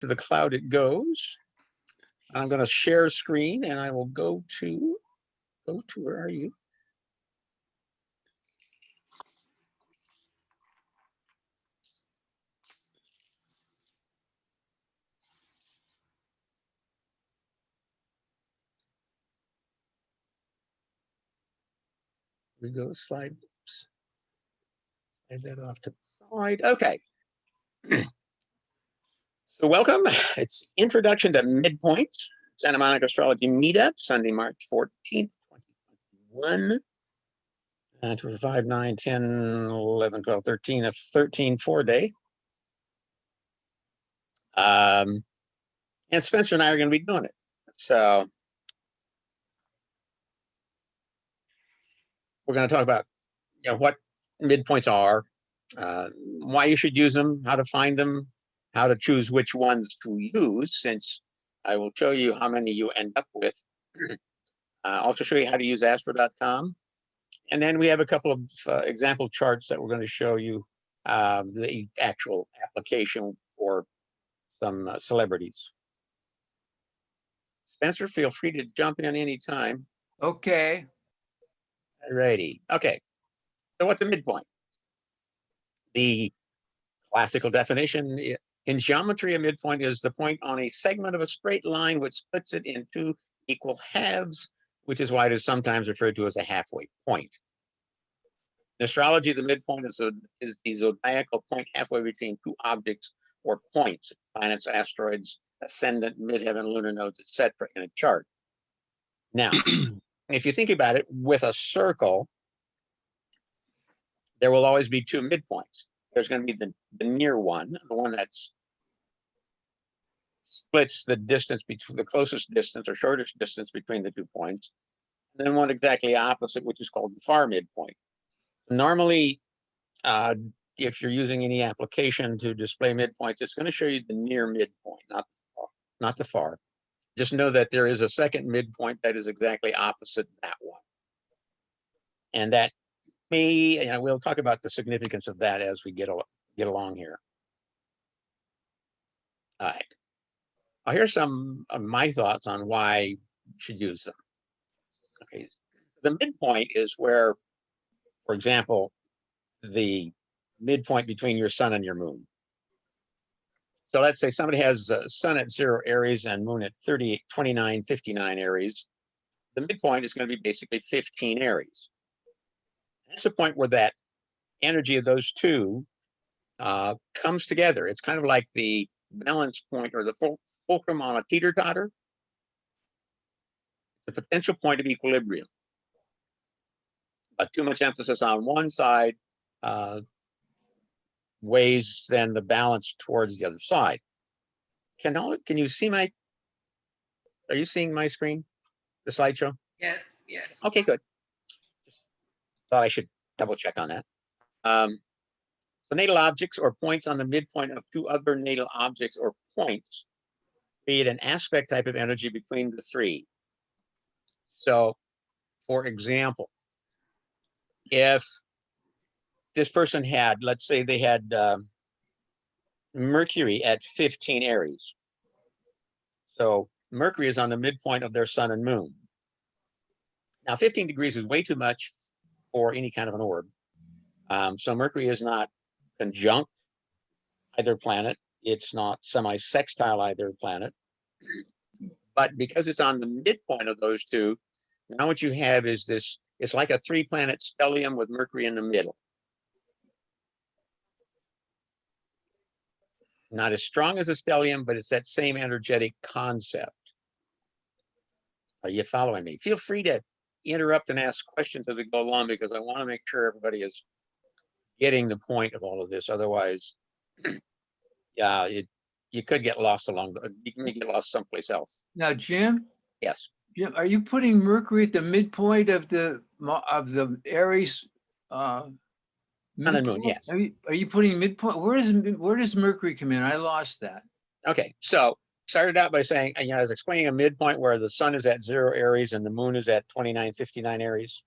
to the cloud it goes. I'm going to share screen, and I will go to where are you? We go slide. Oops. Slide that off to the side. Okay. So welcome. It's Introduction to Midpoints, Santa Monica Astrology Meetup, Sunday, March 14th, 2021. 2, 5, 9, 10, 11, 12, 13, a 13 4-day. And Spencer and I are going to be doing it. So we're going to talk about what midpoints are, why you should use them, how to find them, how to choose which ones to use, since I will show you how many you end up with. Also show you how to use astro.com. And then we have a couple of example charts that we're going to show you the actual application for some celebrities. Spencer, feel free to jump in anytime. Okay. Alrighty. Okay. So what's a midpoint? The classical definition in geometry, a midpoint is the point on a segment of a straight line which splits it in two equal halves, which is why it is sometimes referred to as a halfway point. In astrology, the midpoint is the zodiacal point halfway between two objects or points, planets, asteroids, ascendant, midheaven, lunar nodes, etc. in a chart. Now, if you think about it, with a circle, there will always be two midpoints. There's going to be the near one, the one that's splits the distance between the closest distance or shortest distance between the 2 points, and then one exactly opposite, which is called the far midpoint. Normally, if you're using any application to display midpoints, it's going to show you the near midpoint, not the far. Just know that there is a second midpoint that is exactly opposite that one. And that may, we'll talk about the significance of that as we get along here. All right. Here's some of my thoughts on why you should use them. Okay. The midpoint is where, for example, the midpoint between your sun and your moon. So let's say somebody has sun at 0 Aries and moon at 29, 59 Aries. The midpoint is going to be basically 15 Aries. That's the point where that energy of those two comes together. It's kind of like the balance point or the fulcrum on a teeter-totter. It's a potential point of equilibrium. But too much emphasis on one side weighs then the balance towards the other side. Can you see are you seeing my screen, the slideshow? Yes, yes. Okay, good. Just thought I should double check on that. So natal objects or points on the midpoint of two other natal objects or points create an aspect type of energy between the three. So, for example, if this person had, let's say they had Mercury at 15 Aries. So Mercury is on the midpoint of their sun and moon. Now, 15 degrees is way too much for any kind of an orb. So Mercury is not conjunct either planet. It's not semi-sextile either planet. But because it's on the midpoint of those two, now what you have is this, it's like a 3-planet stellium with Mercury in the middle. Not as strong as a stellium, but it's that same energetic concept. Are you following me? Feel free to interrupt and ask questions as we go along, because I want to make sure everybody is getting the point of all of this. Otherwise, yeah, you could get lost you can get lost someplace else. Now, Jim? Yes. Jim, are you putting Mercury at the midpoint of the Aries? Sun and moon, yes. Are you putting midpoint? Where does Mercury come in? I lost that. Okay, so started out by saying, I was explaining a midpoint where the sun is at 0 Aries and the moon is at 29, 59 Aries.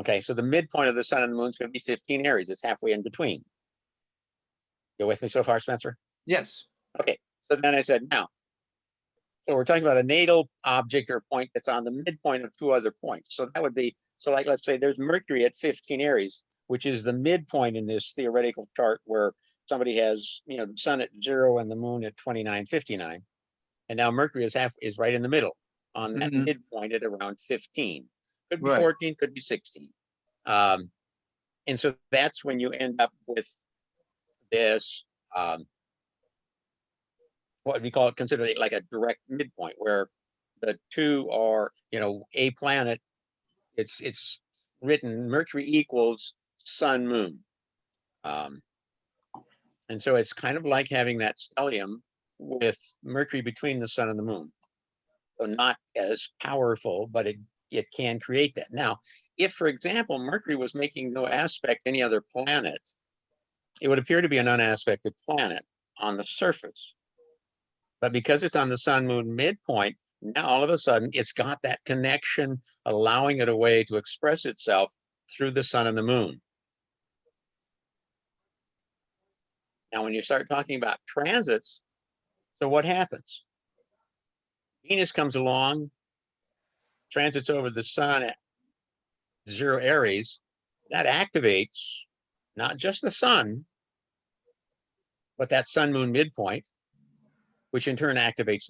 Okay, so the midpoint of the sun and the moon is going to be 15 Aries. It's halfway in between. You with me so far, Spencer? Yes. Okay, So then I said, now, so we're talking about a natal object or point that's on the midpoint of two other points. So that would be, so like, let's say there's Mercury at 15 Aries, which is the midpoint in this theoretical chart where somebody has, the sun at 0 and the moon at 29:59. And now Mercury is right in the middle on that midpoint at around 15. Could be 14, could be 16. And so that's when you end up with this, what we call it, consider it like a direct midpoint where the two are, a planet. It's written Mercury equals sun moon. And so it's kind of like having that stellium with Mercury between the sun and the moon. So not as powerful, but it can create that. Now, if, for example, Mercury was making no aspect any other planet, it would appear to be an unaspected planet on the surface. But because it's on the sun-moon midpoint, now all of a sudden it's got that connection, allowing it a way to express itself through the sun and the moon. Now, when you start talking about transits, so what happens? Venus comes along, transits over the sun at 0 Aries. That activates not just the sun, but that sun-moon midpoint, which in turn activates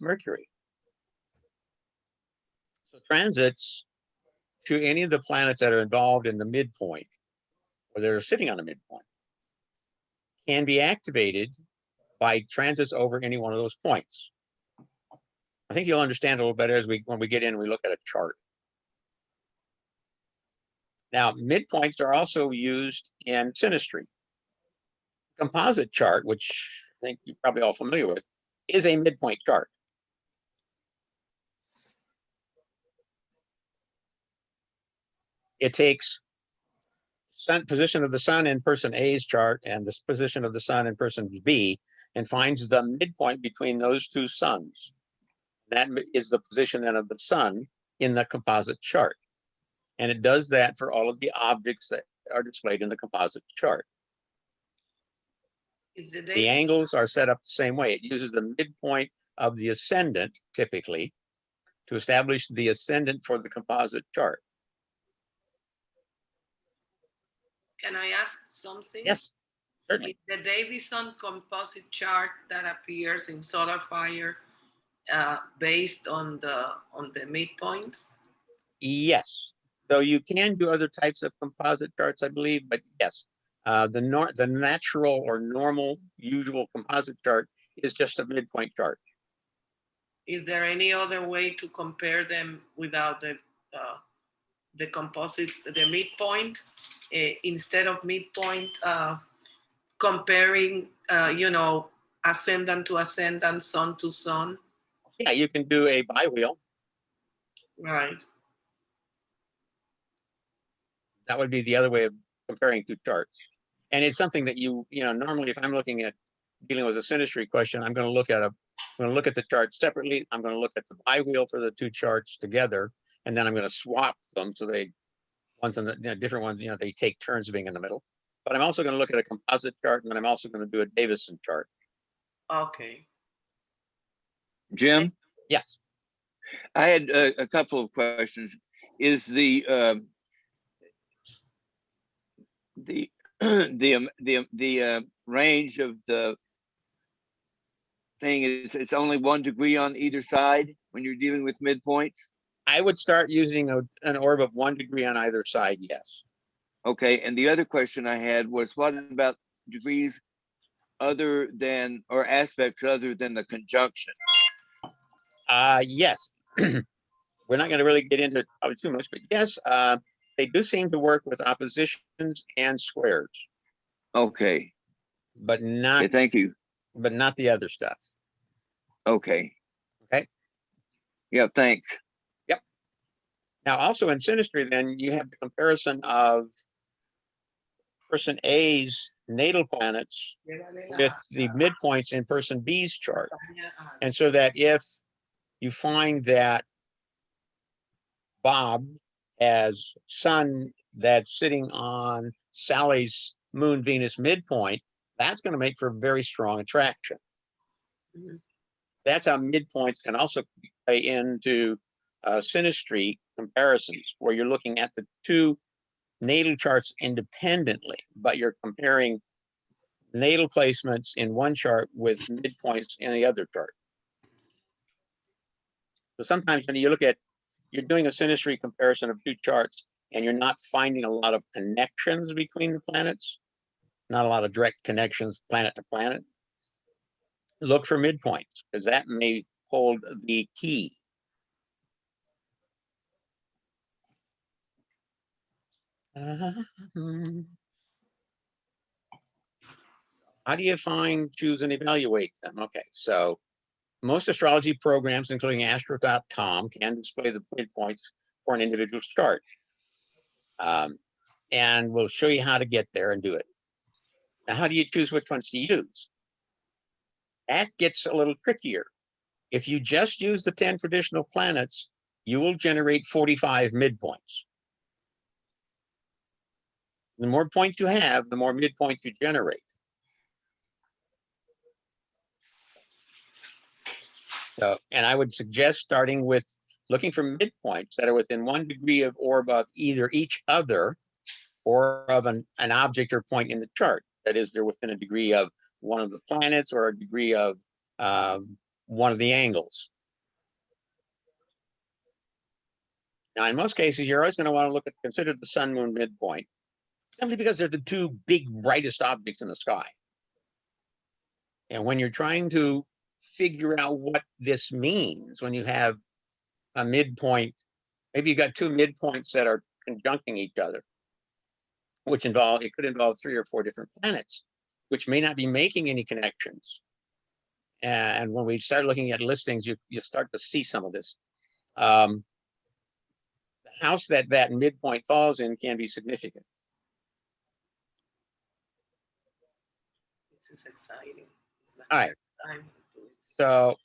Mercury. So transits to any of the planets that are involved in the midpoint, or they're sitting on the midpoint, can be activated by transits over any one of those points. I think you'll understand a little better when we get in and we look at a chart. Now, midpoints are also used in synastry. Composite chart, which I think you're probably all familiar with, is a midpoint chart. It takes position of the sun in person A's chart and the position of the sun in person B and finds the midpoint between those two suns. That is the position then of the sun in the composite chart. And it does that for all of the objects that are displayed in the composite chart. The angles are set up the same way. It uses the midpoint of the ascendant, typically, to establish the ascendant for the composite chart. Can I ask something? Yes, certainly. The Davison composite chart that appears in Solar Fire based on the midpoints? Yes, though you can do other types of composite charts, I believe, but yes. The natural or normal usual composite chart is just a midpoint chart. Is there any other way to compare them without the composite, the midpoint, instead of midpoint, comparing, ascendant to ascendant, sun to sun? Yeah, you can do a biwheel. Right. That would be the other way of comparing two charts. And it's something that normally if I'm looking at dealing with a synastry question, I'm going to look at the charts separately. I'm going to look at the biwheel for the two charts together, and then I'm going to swap them so different ones, they take turns being in the middle. But I'm also going to look at a composite chart, and then I'm also going to do a Davison chart. Okay. Jim? Yes. I had a couple of questions. Is the range of the thing it's only 1 degree on either side when you're dealing with midpoints? I would start using an orb of 1 degree on either side, yes. Okay, and the other question I had was, what about degrees other than, or aspects other than the conjunction? Yes. We're not going to really get into it probably too much, but yes, they do seem to work with oppositions and squares. Okay. But not. Okay, thank you. But not the other stuff. Okay. Okay. Yeah, thanks. Yep. Now, also in synastry, then you have the comparison of person A's natal planets with the midpoints in person B's chart. And so that if you find that Bob has sun that's sitting on Sally's moon Venus midpoint, that's going to make for very strong attraction. Mhm. That's how midpoints can also play into synastry comparisons, where you're looking at the two natal charts independently, but you're comparing natal placements in one chart with midpoints in the other chart. So sometimes when you look at, you're doing a synastry comparison of two charts and you're not finding a lot of connections between the planets, not a lot of direct connections planet to planet, look for midpoints, because that may hold the key. How do you find, choose, and evaluate them? Okay, so most astrology programs, including astro.com, can display the midpoints for an individual chart. And we'll show you how to get there and do it. Now, how do you choose which ones to use? That gets a little trickier. If you just use the 10 traditional planets, you will generate 45 midpoints. The more points you have, the more midpoints you generate. So, and I would suggest starting with looking for midpoints that are within 1 degree of or above either each other or of an object or point in the chart. That is, they're within a degree of one of the planets or a degree of one of the angles. Now, in most cases, you're always going to want to consider the sun-moon midpoint, simply because they're the two big, brightest objects in the sky. And when you're trying to figure out what this means, when you have a midpoint, maybe you've got two midpoints that are conjuncting each other, which it could involve 3 or 4 different planets, which may not be making any connections. And when we start looking at listings, you start to see some of this. The house that midpoint falls in can be significant. This is exciting. It's not All right. time. So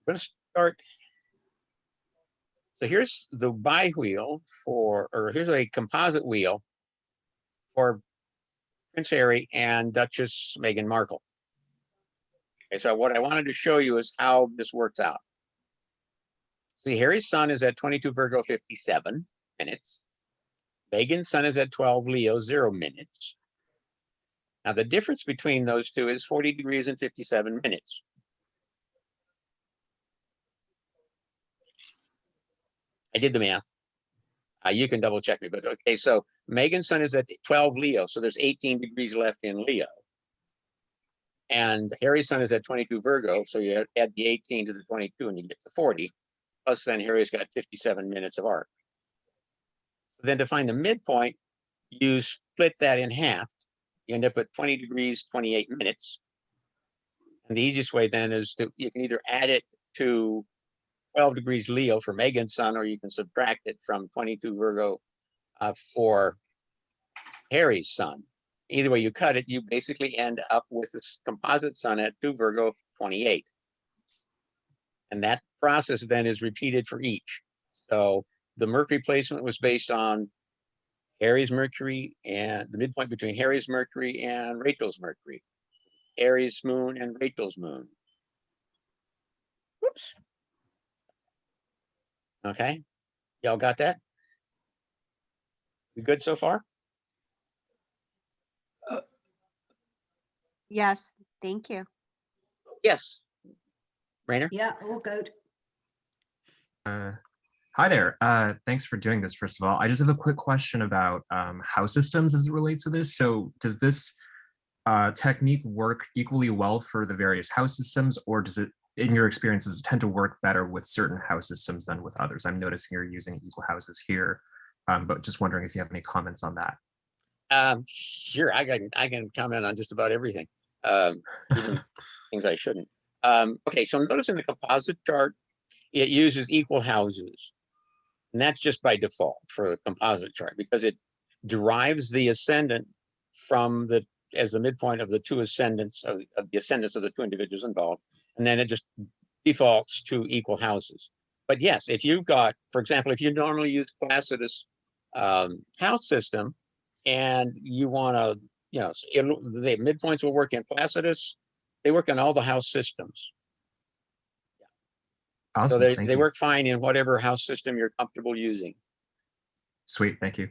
I'm going to start. So here's the bi wheel or here's a composite wheel for Prince Harry and Duchess Meghan Markle. Okay, so what I wanted to show you is how this works out. See, Harry's sun is at 22 Virgo 57 minutes. Meghan's sun is at 12 Leo 0 minutes. Now the difference between those two is 40 degrees and 57 minutes. I did the math. You can double check me, but okay, so Meghan's sun is at 12 Leo, so there's 18 degrees left in Leo. And Harry's sun is at 22 Virgo, so you add the 18 to the 22 and you get the 40. Plus then Harry's got 57 minutes of arc. So then to find the midpoint, you split that in half. You end up at 20 degrees, 28 minutes. And the easiest way then is you can either add it to 12 degrees Leo for Meghan's sun, or you can subtract it from 22 Virgo for Harry's sun. Either way you cut it, you basically end up with this composite sun at 2 Virgo 28. And that process then is repeated for each. So the Mercury placement was based on Aries Mercury and the midpoint between Harry's Mercury and Rachel's Mercury. Aries moon and Rachel's moon. Whoops. Okay. Y'all got that? We good so far? Yes, thank you. Yes. Rainer? Yeah, all good. Hi there. Thanks for doing this, first of all. I just have a quick question about house systems as it relates to this. So does this technique work equally well for the various house systems, or does it, in your experience, does it tend to work better with certain house systems than with others? I'm noticing you're using equal houses here, but just wondering if you have any comments on that. Sure, I can comment on just about everything, even things I shouldn't. Okay, so notice in the composite chart, it uses equal houses. And that's just by default for the composite chart, because it derives the ascendant from as the midpoint of the two ascendants of the ascendants of the two individuals involved. And then it just defaults to equal houses. But yes, if you've got, for example, if you normally use Placidus house system and you want to, the midpoints will work in Placidus They work on all the house systems. So Awesome. they, Thank they you. work fine in whatever house system you're comfortable using. Sweet. Thank you.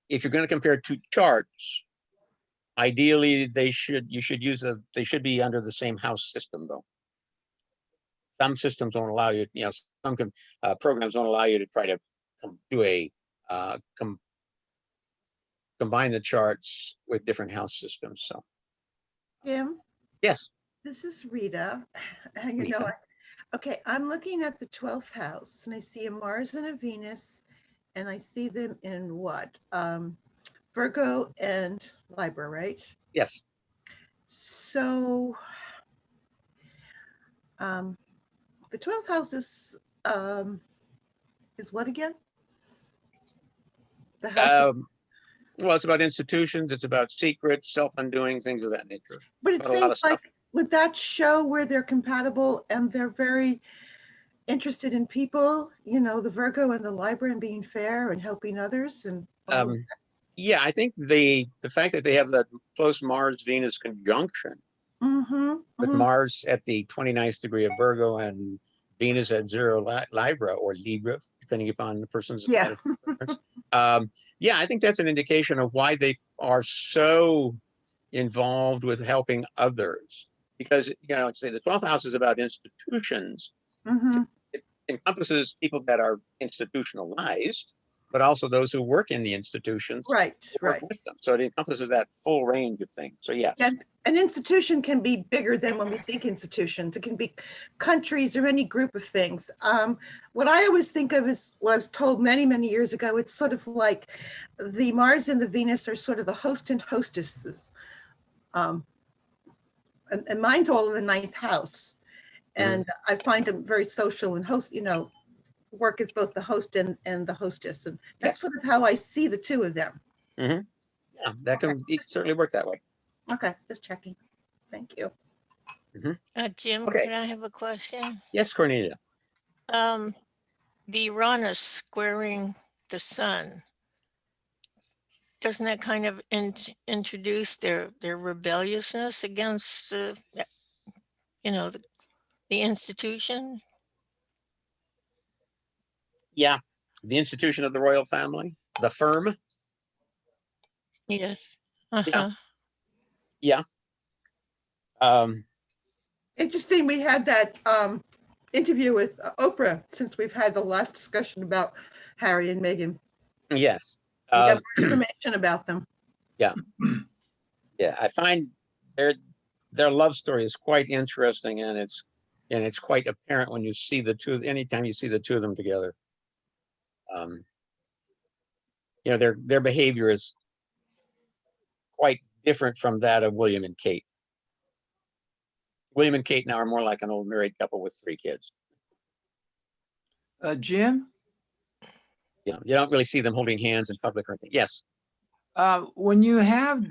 If you're going to compare two charts, ideally they should be under the same house system though. Some systems won't allow you, some programs won't allow you to try to do a combine the charts with different house systems. So Jim, yes, this is Rita. Rita. Okay, I'm looking at the 12th house and I see a Mars and a Venus, and I see them in what? Virgo and Libra, right? Yes. So the 12th house is what again? The house, Well, it's about institutions. It's about secrets, self-undoing, things of that nature. but it About a lot of seems like stuff. would that show where they're compatible and they're very interested in people, the Virgo and the Libra, and being fair and helping others and all of Yeah, I think the fact that they have that close Mars-Venus conjunction with Mars at the 29th degree of Virgo and Venus at 0 Libra or Libra, depending upon the person's Yeah. yeah, I think that's an indication of why they are so involved with helping others. Because, like I say, the 12th house is about institutions. It encompasses people that are institutionalized, but also those who work in the institutions. Right. Work with them. So it encompasses that full range of things. So yes. And an institution can be bigger than when we think institutions. It can be countries or any group of things. What I always think of is what I was told many, many years ago. It's sort of like the Mars and the Venus are sort of the host and hostesses. And mine's all in the 9th house. And I find them very social and host, work as both the host and the hostess. And that's sort of how I see the two of them. Yeah, that can certainly work that way. Okay, just checking. Thank you. Jim, Okay. can I have a question? Yes, Cornelia. The Uranus squaring the sun, doesn't that kind of introduce their rebelliousness against, the institution? Yeah, the institution of the royal family, the firm. Yes. Uh-huh. Yeah. Interesting. We had that interview with Oprah since we've had the last discussion about Harry and Meghan. Yes. We got more information about them. Yeah. Yeah, I find their love story is quite interesting, and it's quite apparent when you see the two. Anytime you see the two of them together, their behavior is quite different from that of William and Kate. William and Kate now are more like an old married couple with 3 kids. Jim? You don't really see them holding hands in public or anything. Yes. When you have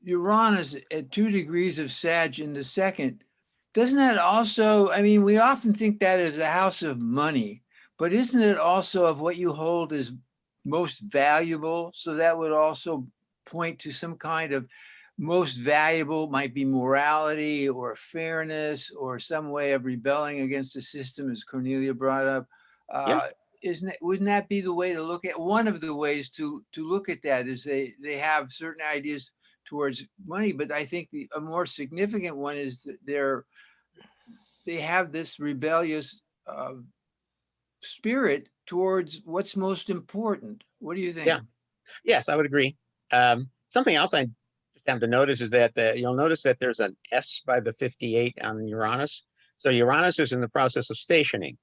Uranus at 2 degrees of Sag in the second, doesn't that also, we often think that is a house of money, but isn't it also of what you hold as most valuable? So that would also point to some kind of most valuable, might be morality or fairness or some way of rebelling against the system, as Cornelia brought up. Wouldn't that be the way to look at, one of the ways to look at that is they have certain ideas towards money, but I think a more significant one is that they have this rebellious spirit towards what's most important. What do you think? Yeah. Yes, I would agree. Something else I just have to notice is that you'll notice that there's an S by the 58 on Uranus. So Uranus is in the process of stationing,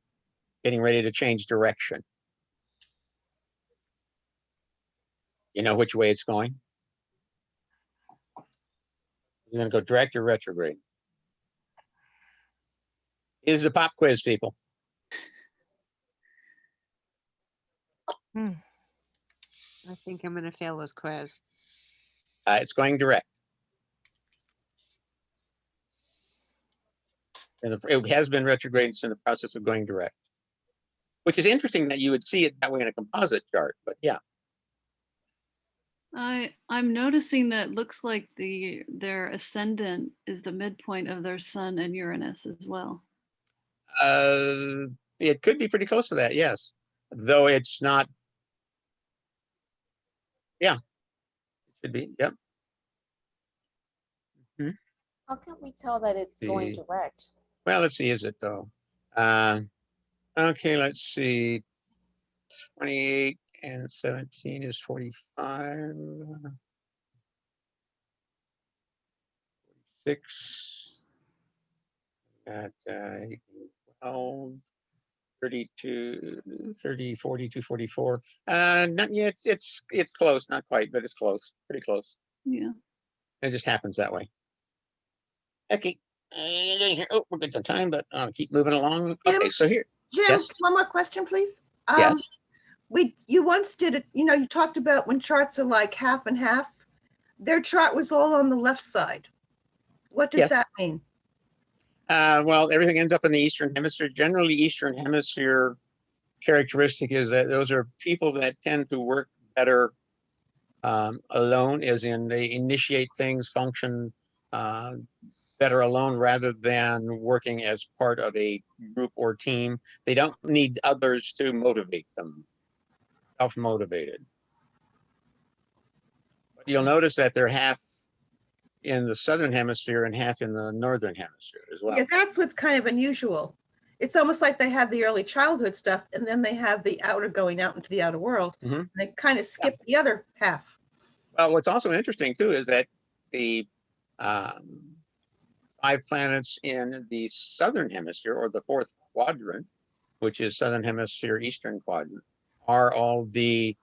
getting ready to change direction. You know which way it's going? It's going to go direct or retrograde. Is a pop quiz, people. I think I'm going to fail this quiz. It's going direct. And it has been retrograde. It's in the process of going direct, which is interesting that you would see it that way in a composite chart, but yeah. I'm noticing that looks like their ascendant is the midpoint of their sun and Uranus as well. It could be pretty close to that, yes. Though it's not. Yeah, it should be. Yep. How can we tell that it's going The- direct? Well, let's see, is it though? Okay, let's see. 28 and 17 is 45. 6. Got 12, 32, 30, 42, 44. Not yet. It's close, not quite, but it's close, pretty close. Yeah. It just happens that way. Okay. Here. Oh, we're good on time, but I'll keep moving along. Okay, Jim? so here. Jim, Yes. one more question, please. Yes. You once did it, you talked about when charts are like half and half. Their chart was all on the left side. What does Yes. that mean? Well, everything ends up in the Eastern Hemisphere. Generally, Eastern Hemisphere characteristic is that those are people that tend to work better alone, as in they initiate things, function better alone rather than working as part of a group or team. They don't need others to motivate them, self-motivated. But you'll notice that they're half in the Southern Hemisphere and half in the Northern Hemisphere as well. Yeah, that's what's kind of unusual. It's almost like they have the early childhood stuff and then they have the outer going out into the outer world. Mhm. They kind of skip the other half. Well, what's also interesting too is that the 5 planets in the Southern Hemisphere, or the 4th quadrant, which is Southern Hemisphere, Eastern quadrant, are all the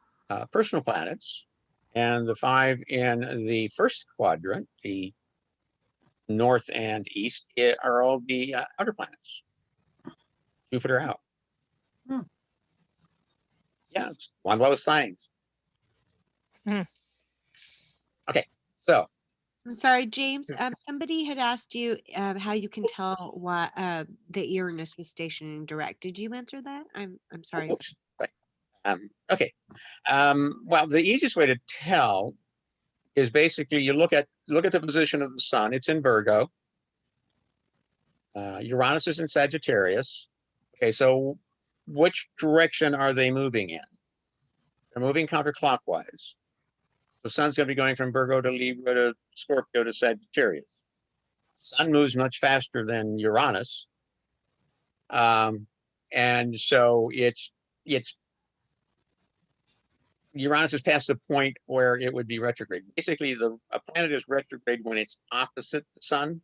personal planets, and the 5 in the 1st quadrant, the North and East, are all the outer planets. Jupiter out. Hmm. Yeah, it's one of those signs. Hmm. Okay, so I'm sorry, James. Somebody had asked you how you can tell why the Uranus was stationing direct. Did you answer that? I'm sorry. oops, right. Okay. Well, the easiest way to tell is basically you look at the position of the sun. It's in Virgo. Uranus is in Sagittarius. Okay, so which direction are they moving in? They're moving counterclockwise. The sun's going to be going from Virgo to Libra to Scorpio to Sagittarius. Sun moves much faster than Uranus. And so it's Uranus is past the point where it would be retrograde. Basically, a planet is retrograde when it's opposite the sun.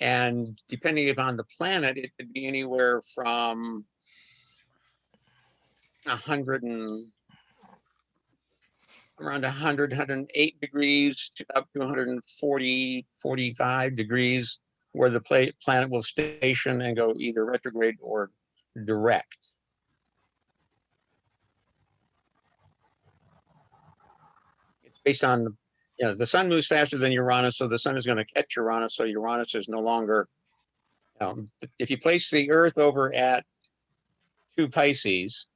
And depending upon the planet, it could be anywhere from 100 and around 100, 108 degrees to up to 140, 45 degrees, where the planet will station and go either retrograde or direct. It's based on, the sun moves faster than Uranus, so the sun is going to catch Uranus, so Uranus is no longer, if you place the Earth over at 2 Pisces,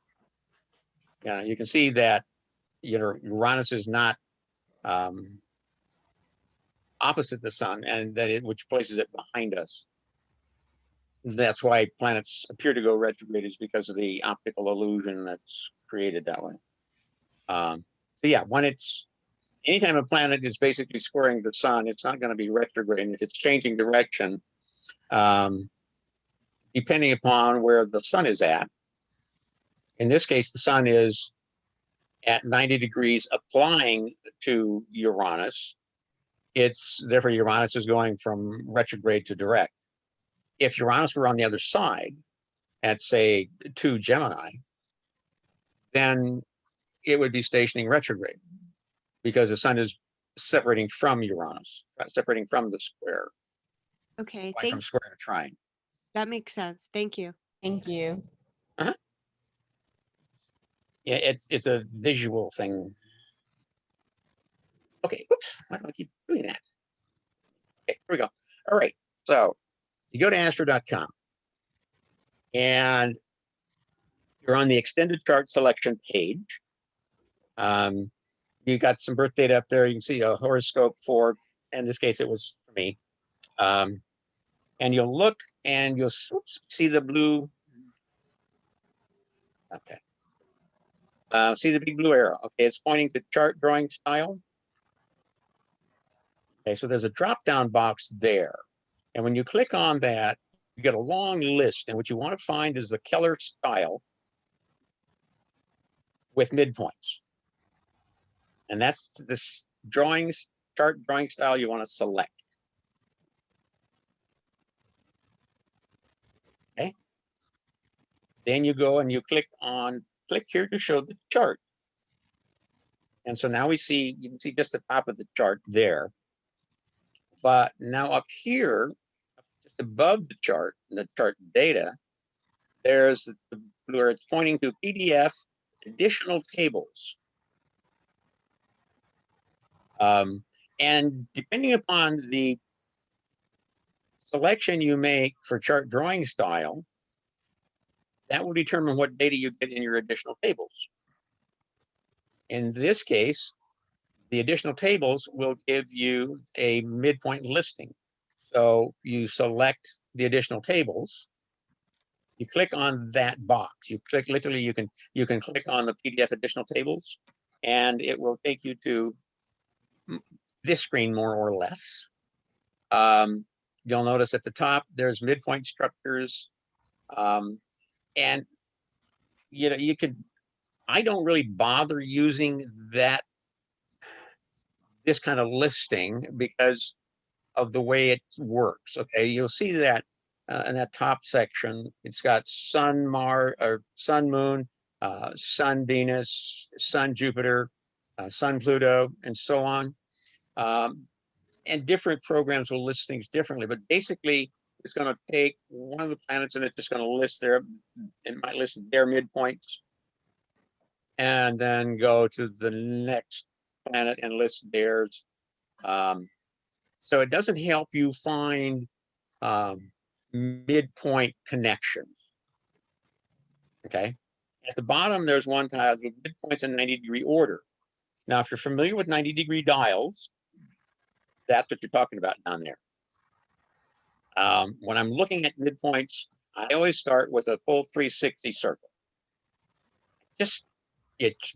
you can see that Uranus is not opposite the sun, and that which places it behind us. That's why planets appear to go retrograde, is because of the optical illusion that's created that way. So yeah, anytime a planet is basically squaring the sun, it's not going to be retrograde. And if it's changing direction, depending upon where the sun is at, in this case, the sun is at 90 degrees applying to Uranus. Therefore Uranus is going from retrograde to direct. If Uranus were on the other side at, say, 2 Gemini, then it would be stationing retrograde, because the sun is separating from Uranus, separating from the square. Okay, From square to trine. that makes sense. Thank you. Thank you. Yeah, it's a visual thing. Okay, oops, why do I keep doing that? Okay, here we go. All right, so you go to astro.com, and You're on the extended chart selection page. You got some birth data up there. You can see a horoscope for, in this case, it was for me. And you'll look and you'll see the blue. Okay. See the big blue arrow. Okay, it's pointing to chart drawing style. Okay, so there's a drop-down box there. And when you click on that, you get a long list. And what you want to find is the Keller style with midpoints. And that's this chart drawing style you want to select. Okay. Then you go and you click here to show the chart. And so now you can see just the top of the chart there. But now up here, just above the chart data, there's where it's pointing to PDF additional tables. And depending upon the selection you make for chart drawing style, that will determine what data you get in your additional tables. In this case, the additional tables will give you a midpoint listing. So you select the additional tables, you click on that box. You click, literally, you can click on the PDF additional tables, and it will take you to this screen more or less. You'll notice at the top there's midpoint structures, and you know I don't really bother using this kind of listing because of the way it works. Okay, you'll see that in that top section, it's got Sun, Moon, Sun, Venus, Sun, Jupiter, Sun, Pluto, and so on. And different programs will list things differently, but basically it's going to take one of the planets and it's just going to list it might list their midpoints, and then go to the next planet and list theirs. So it doesn't help you find midpoint connections. Okay. At the bottom, there's one tile with midpoints in 90-degree order. Now, if you're familiar with 90-degree dials, that's what you're talking about down there. When I'm looking at midpoints, I always start with a full 360 circle. It's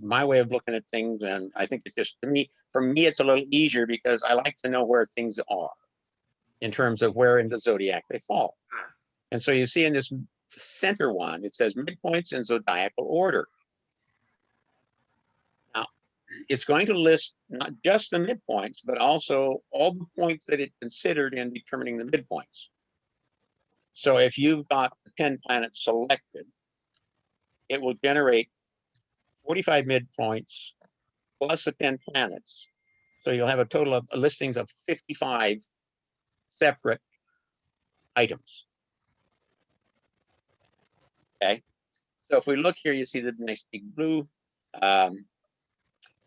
my way of looking at things, and I think for me, it's a little easier because I like to know where things are in terms of where in the zodiac they fall. And so you see in this center one, it says midpoints in zodiacal order. Now, it's going to list not just the midpoints, but also all the points that it considered in determining the midpoints. So if you've got the 10 planets selected, it will generate 45 midpoints plus the 10 planets. So you'll have a total of listings of 55 separate items. Okay. So if we look here, you see the nice big blue.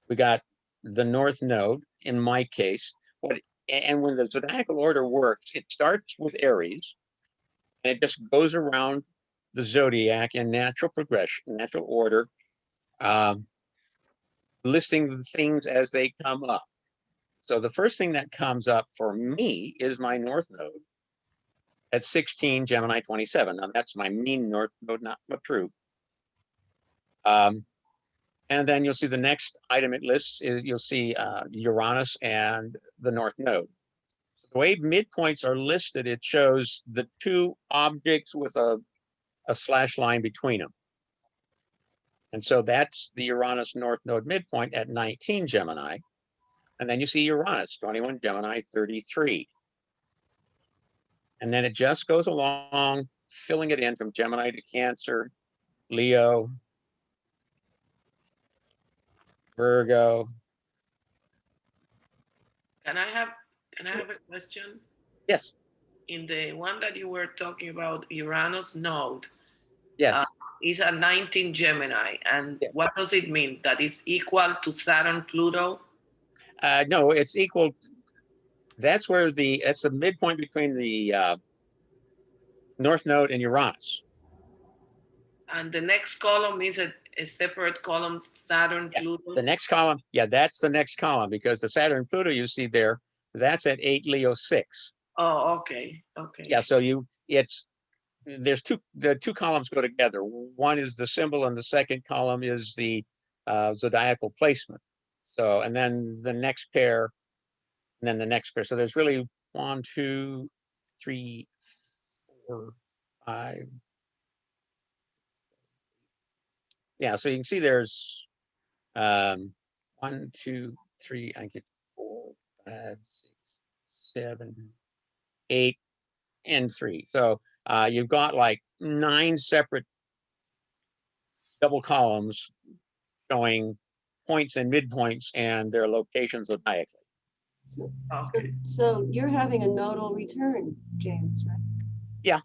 We got the north node in my case. And when the zodiacal order works, it starts with Aries and it just goes around the zodiac in natural progression, natural order, listing the things as they come up. So the first thing that comes up for me is my north node at 16 Gemini 27. Now that's my mean north node, not true. And then you'll see the next item it lists is you'll see Uranus and the north node. So the way midpoints are listed, it shows the two objects with a slash line between them. And so that's the Uranus north node midpoint at 19 Gemini. And then you see Uranus, 21 Gemini 33. And then it just goes along, filling it in from Gemini to Cancer, Leo, Virgo. Can I have a question? Yes. In the one that you were talking about, Uranus node, Yes. is a 19 Gemini. And Yeah. what does it mean? That is equal to Saturn, Pluto? No, it's equal. That's the midpoint between the North Node and Uranus. And the next column is a separate column, Saturn, Yeah, Pluto. the next column, yeah, that's the next column because the Saturn Pluto you see there, that's at 8 Leo 6. Oh, okay, okay. Yeah, so there's the two columns go together. One is the symbol and the second column is the zodiacal placement. So, and then the next pair, and then the next pair. So there's really 1, 2, 3, 4, 5. Yeah, so you can see there's 1, 2, 3, I get 4, 5, 6, 7, 8, and 3. So you've got like 9 separate double columns showing points and midpoints and their locations zodiacally. Okay. So you're having a nodal return, James, right? Yeah.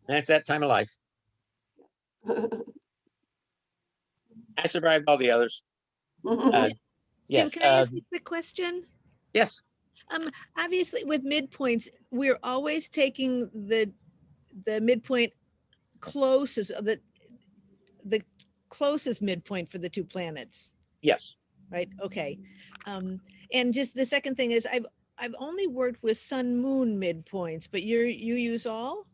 And it's that time of life. I survived all the others. Jim, Yes. can I ask a quick question? Yes. Obviously with midpoints, we're always taking the midpoint closest, the closest midpoint for the two planets, Yes. right? Okay. And just the second thing is I've only worked with sun moon midpoints, but you use all?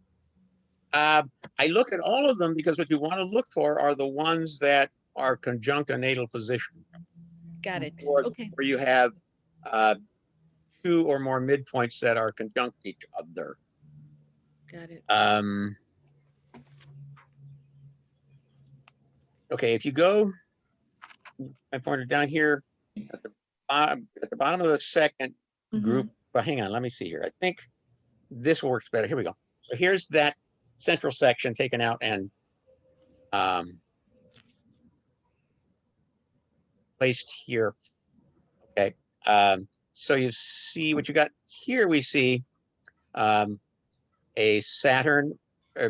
I look at all of them because what you want to look for are the ones that are conjunct a natal position. Got it. Or Okay. where you have 2 or more midpoints that are conjunct each other. Got it. Okay, if you go, I pointed down here at the bottom of the second group. But hang on, let me see here. I think this works better. Here we go. So here's that central section taken out and placed here. Okay. So you see what you got here. We see a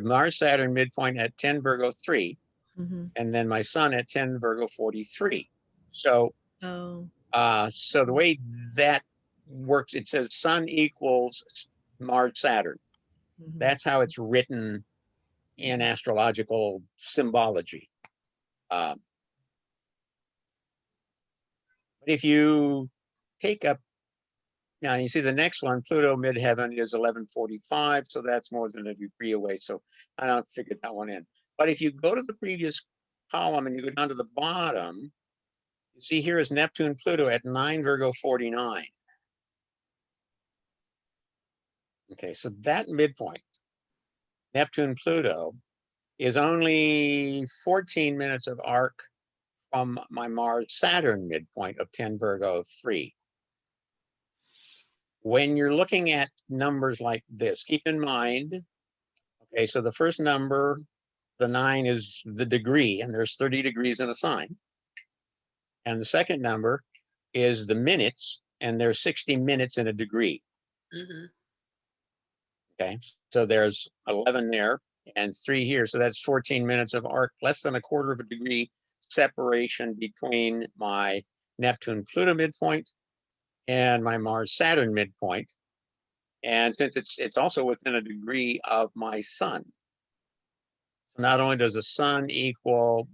Mars Saturn midpoint at 10 Virgo 3, and then my sun at 10 Virgo 43. So so the way that works, it says sun equals Mars Saturn. That's how it's written in astrological symbology. But if you take up now, you see the next one, Pluto midheaven is 1145, so that's more than a degree away. So I don't figure that one in. But if you go to the previous column and you go down to the bottom, you see here is Neptune Pluto at 9 Virgo 49. Okay, so that midpoint, Neptune Pluto, is only 14 minutes of arc from my Mars Saturn midpoint of 10 Virgo 3. When you're looking at numbers like this, keep in mind, okay, so the first number, the 9 is the degree, and there's 30 degrees in a sign. And the second number is the minutes, and there's 60 minutes in a degree. Okay, so there's 11 there and 3 here. So that's 14 minutes of arc, less than a quarter of a degree separation between my Neptune Pluto midpoint and my Mars Saturn midpoint. And since it's also within a degree of my sun. So not only does the sun equal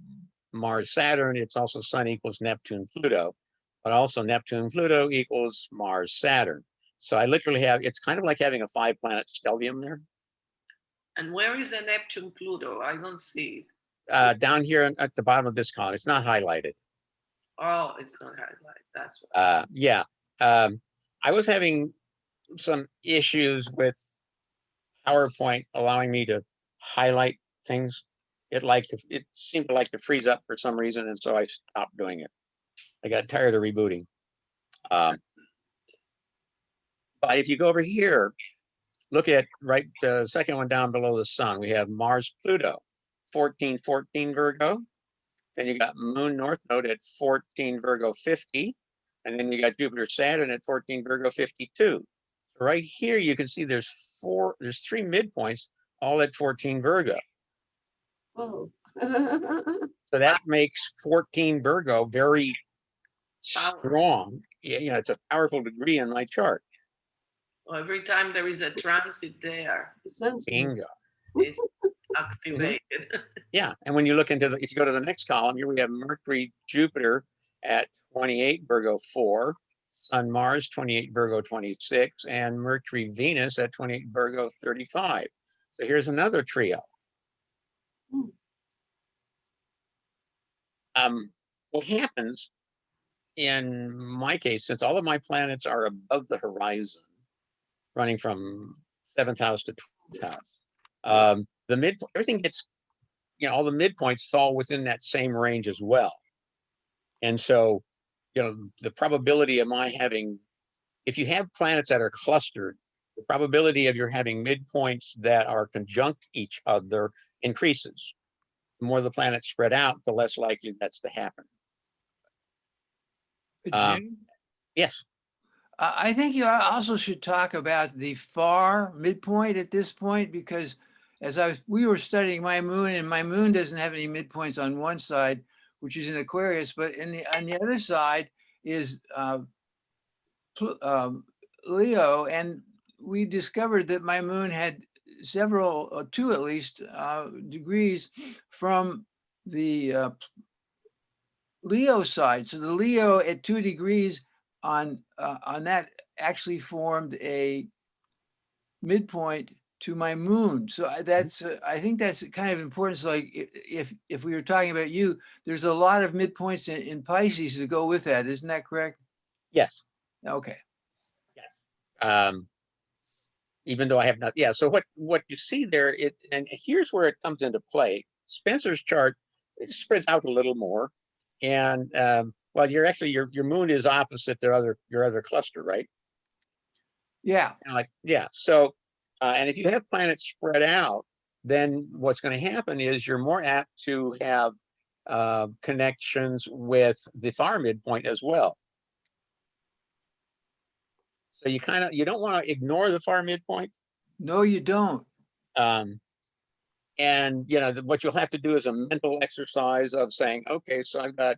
Mars Saturn, it's also sun equals Neptune Pluto, but also Neptune Pluto equals Mars Saturn. So I literally have, it's kind of like having a 5-planet stellium there. And where is the Neptune Pluto? I don't see it. Down here at the bottom of this column, it's not highlighted. Oh, it's not highlighted. That's what. Yeah. I was having some issues with PowerPoint allowing me to highlight things. It seemed to like to freeze up for some reason, and so I stopped doing it. I got tired of rebooting. But if you go over here, look at the second one down below the sun. We have Mars Pluto, 1414 Virgo. Then you got Moon North Node at 14 Virgo 50. And then you got Jupiter Saturn at 14 Virgo 52. Right here, you can see there's 3 midpoints, all at 14 Virgo. Oh. So that makes 14 Virgo very strong. Yeah, it's a powerful degree in my chart. Well, every time there is a transit there, Bingo. it's be Mhm. made. Yeah, and when you look into if you go to the next column, here we have Mercury, Jupiter at 28 Virgo 4, Sun, Mars 28 Virgo 26, and Mercury, Venus at 28 Virgo 35. So here's another trio. What happens in my case, since all of my planets are above the horizon, running from 7th house to 12th house, everything gets, all the midpoints fall within that same range as well. And so, the probability of my having, if you have planets that are clustered, the probability of your having midpoints that are conjunct each other increases. The more the planets spread out, the less likely that's to happen. Jim, Yes. I think you also should talk about the far midpoint at this point, because as we were studying my moon, and my moon doesn't have any midpoints on one side, which is in Aquarius, but on the other side is Leo, and we discovered that my moon had several, two at least, degrees from the Leo side. So the Leo at 2 degrees on that actually formed a midpoint to my moon. So that's I think that's kind of important. So like if we were talking about you, there's a lot of midpoints in Pisces to go with that. Isn't that correct? Yes. Okay. Even though I have not, so what you see there, and here's where it comes into play. Spencer's chart, it spreads out a little more, and well, you're actually your moon is opposite your other cluster, right? Yeah. So, and if you have planets spread out, then what's going to happen is you're more apt to have connections with the far midpoint as well. So you don't want to ignore the far midpoint. No, you don't. And what you'll have to do is a mental exercise of saying, okay, so I've got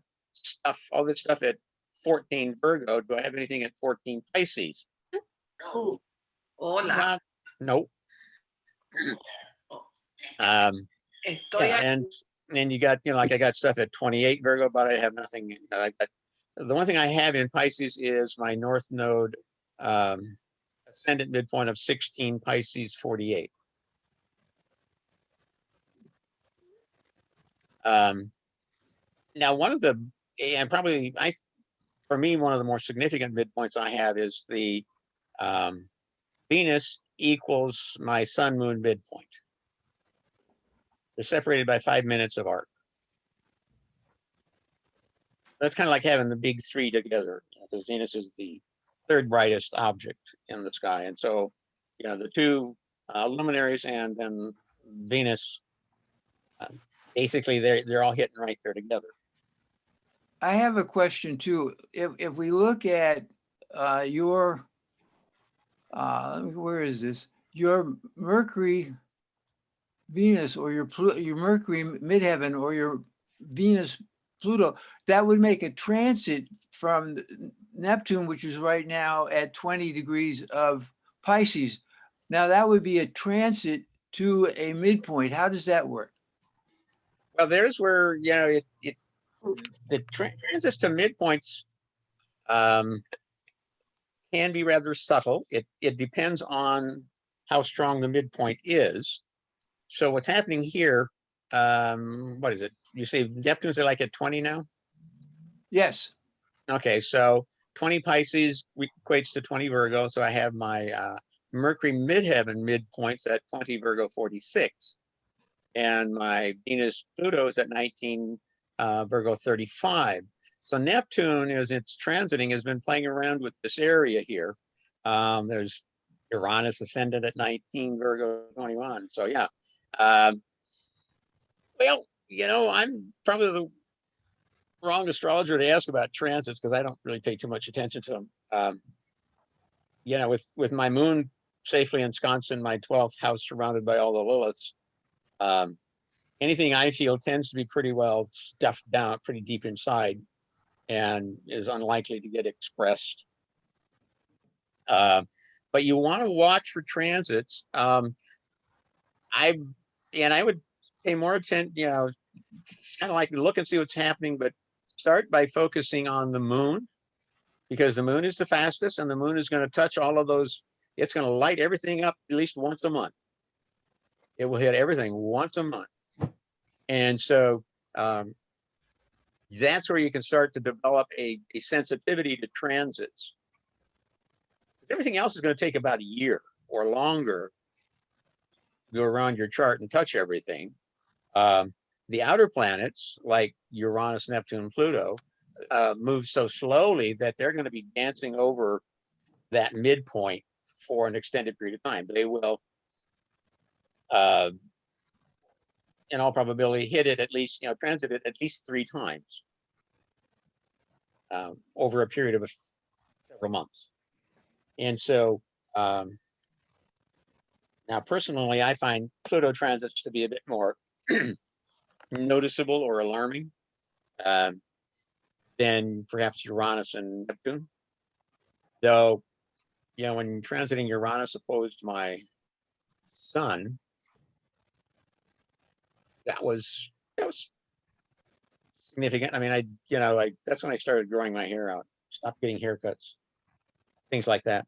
all this stuff at 14 Virgo. Do I have anything at 14 Pisces? Oh, hola. Nope. And you got, like I got stuff at 28 Virgo, but I have nothing. The one thing I have in Pisces is my North Node ascendant midpoint of 16 Pisces 48. Now, one of the, and probably for me, one of the more significant midpoints I have is the Venus equals my Sun Moon midpoint. They're separated by 5 minutes of arc. That's kind of like having the big three together, because Venus is the third brightest object in the sky. And so, the two luminaries and then Venus, basically they're all hitting right there together. I have a question too. If we look at your, where is this? Your Mercury, Venus, or your Mercury midheaven, or your Venus, Pluto, that would make a transit from Neptune, which is right now at 20 degrees of Pisces. Now that would be a transit to a midpoint. How does that work? Well, there's where, the transits to midpoints can be rather subtle. It depends on how strong the midpoint is. So what's happening here, what is it? You say Neptune's like at 20 now? Yes. Okay, so 20 Pisces equates to 20 Virgo. So I have my Mercury midheaven midpoints at 20 Virgo 46. And my Venus Pluto is at 19 Virgo 35. So Neptune, as it's transiting, has been playing around with this area here. There's Uranus ascendant at 19 Virgo 21. So yeah. Well, I'm probably the wrong astrologer to ask about transits, because I don't really pay too much attention to them. With my moon safely ensconced in my 12th house, surrounded by all the Liliths, anything I feel tends to be pretty well stuffed down, pretty deep inside, and is unlikely to get expressed. But you want to watch for transits. I would pay more attention, you know, it's kind of like look and see what's happening, but start by focusing on the moon, because the moon is the fastest and the moon is going to touch all of those. It's going to light everything up at least once a month. It will hit everything once a month. And so that's where you can start to develop a sensitivity to transits. Everything else is going to take about a year or longer to go around your chart and touch everything. The outer planets like Uranus, Neptune, Pluto move so slowly that they're going to be dancing over that midpoint for an extended period of time. They will, in all probability, hit it at least, you know, transit it at least 3 times over a period of several months. And so now personally, I find Pluto transits to be a bit more noticeable or alarming than perhaps Uranus and Neptune. Though, you know, when transiting Uranus opposed my sun, that was significant. I mean, that's when I started growing my hair out, stopped getting haircuts, things like that.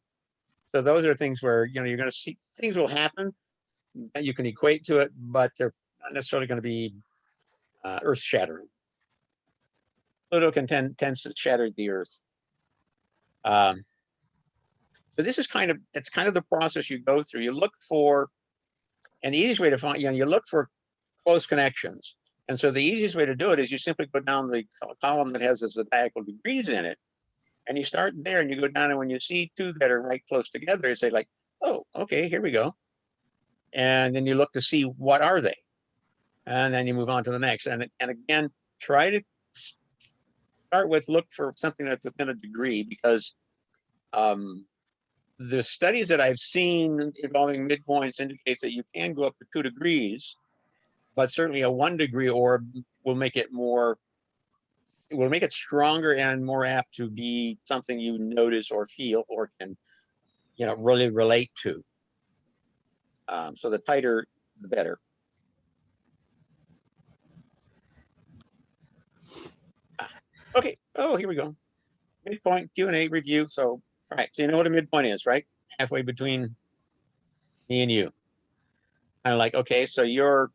So those are things where, you know, you're going to see things will happen that you can equate to it, but they're not necessarily going to be earth shattering. Pluto tends to shatter the earth. So this is that's kind of the process you go through. You look for, and the easiest way to find, you know, you look for close connections. And so the easiest way to do it is you simply put down the column that has the zodiacal degrees in it, and you start there and you go down, and when you see 2 that are right close together, you say like, oh, okay, here we go. And then you look to see what are they, and then you move on to the next. And again, try to start with, look for something that's within a degree, because the studies that I've seen involving midpoints indicates that you can go up to 2 degrees, but certainly a 1 degree orb will make it stronger and more apt to be something you notice or feel or can, you know, really relate to. So the tighter, the better. Okay. Oh, here we go. Midpoint Q&A review. So, all right. So you know what a midpoint is, right? Halfway between me and you. Kind of like, okay, so you're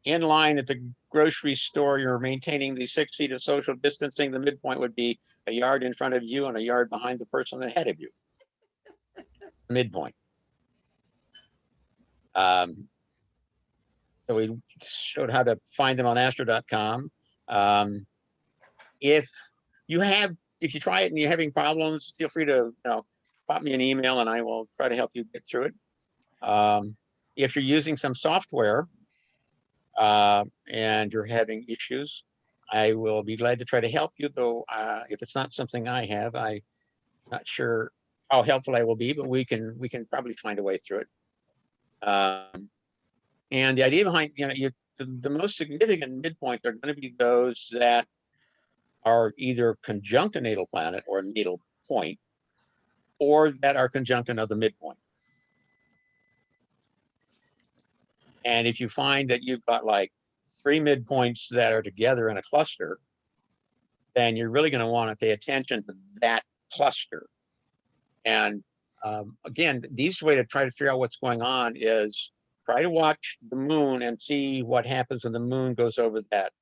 in line at the grocery store, you're maintaining the 6 feet of social distancing. The midpoint would be a yard in front of you and a yard behind the person ahead of you. Midpoint. So we showed how to find them on astro.com. If you try it and you're having problems, feel free to, you know, pop me an email and I will try to help you get through it. If you're using some software and you're having issues, I will be glad to try to help you, though if it's not something I have, I'm not sure how helpful I will be, but we can probably find a way through it. And the idea behind, you know, the most significant midpoints are going to be those that are either conjunct a natal planet or a natal point, or that are conjunct another midpoint. And if you find that you've got like 3 midpoints that are together in a cluster, then you're really going to want to pay attention to that cluster. And again, the easiest way to try to figure out what's going on is try to watch the moon and see what happens when the moon goes over that